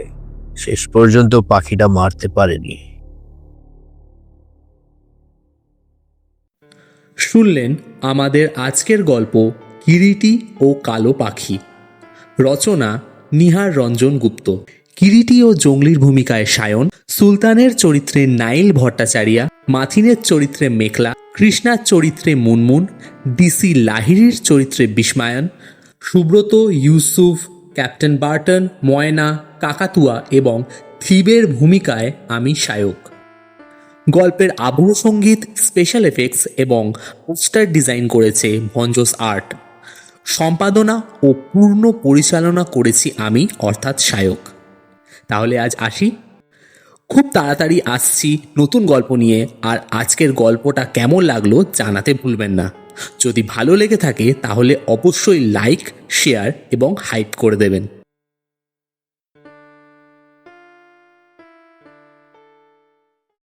শেষ পর্যন্ত পাখিটা মারতে পারেনি। শুনলেন আমাদের আজকের গল্প কিরিটি ও কালো পাখি। রচনা নিহার রঞ্জন গুপ্ত। কিরিটি ও জঙ্গলির ভূমিকায় সায়ন, সুলতানের চরিত্রে নাইল ভট্টাচারিয়া, মাথিনের চরিত্রে মেখলা, কৃষ্ণার চরিত্রে মুনমুন, ডিসি লাহিড়ির চরিত্রে বিস্মায়ন, সুব্রত, ইউসুফ, ক্যাপ্টেন বার্টন, ময়না, কাকাতুয়া এবং থিবের ভূমিকায় আমি শায়ক। গল্পের আবহ সঙ্গীত, স্পেশাল এফেক্টস এবং পোস্টার ডিজাইন করেছে ভঞ্জস আর্ট। সম্পাদনা ও পূর্ণ পরিচালনা করেছি আমি, অর্থাৎ শায়ক। তাহলে আজ আসি। খুব তাড়াতাড়ি আসছি নতুন গল্প নিয়ে। আর আজকের গল্পটা কেমন লাগলো জানাতে ভুলবেন না। যদি ভালো লেগে থাকে তাহলে অবশ্যই লাইক, শেয়ার এবং হাইপ করে দেবেন।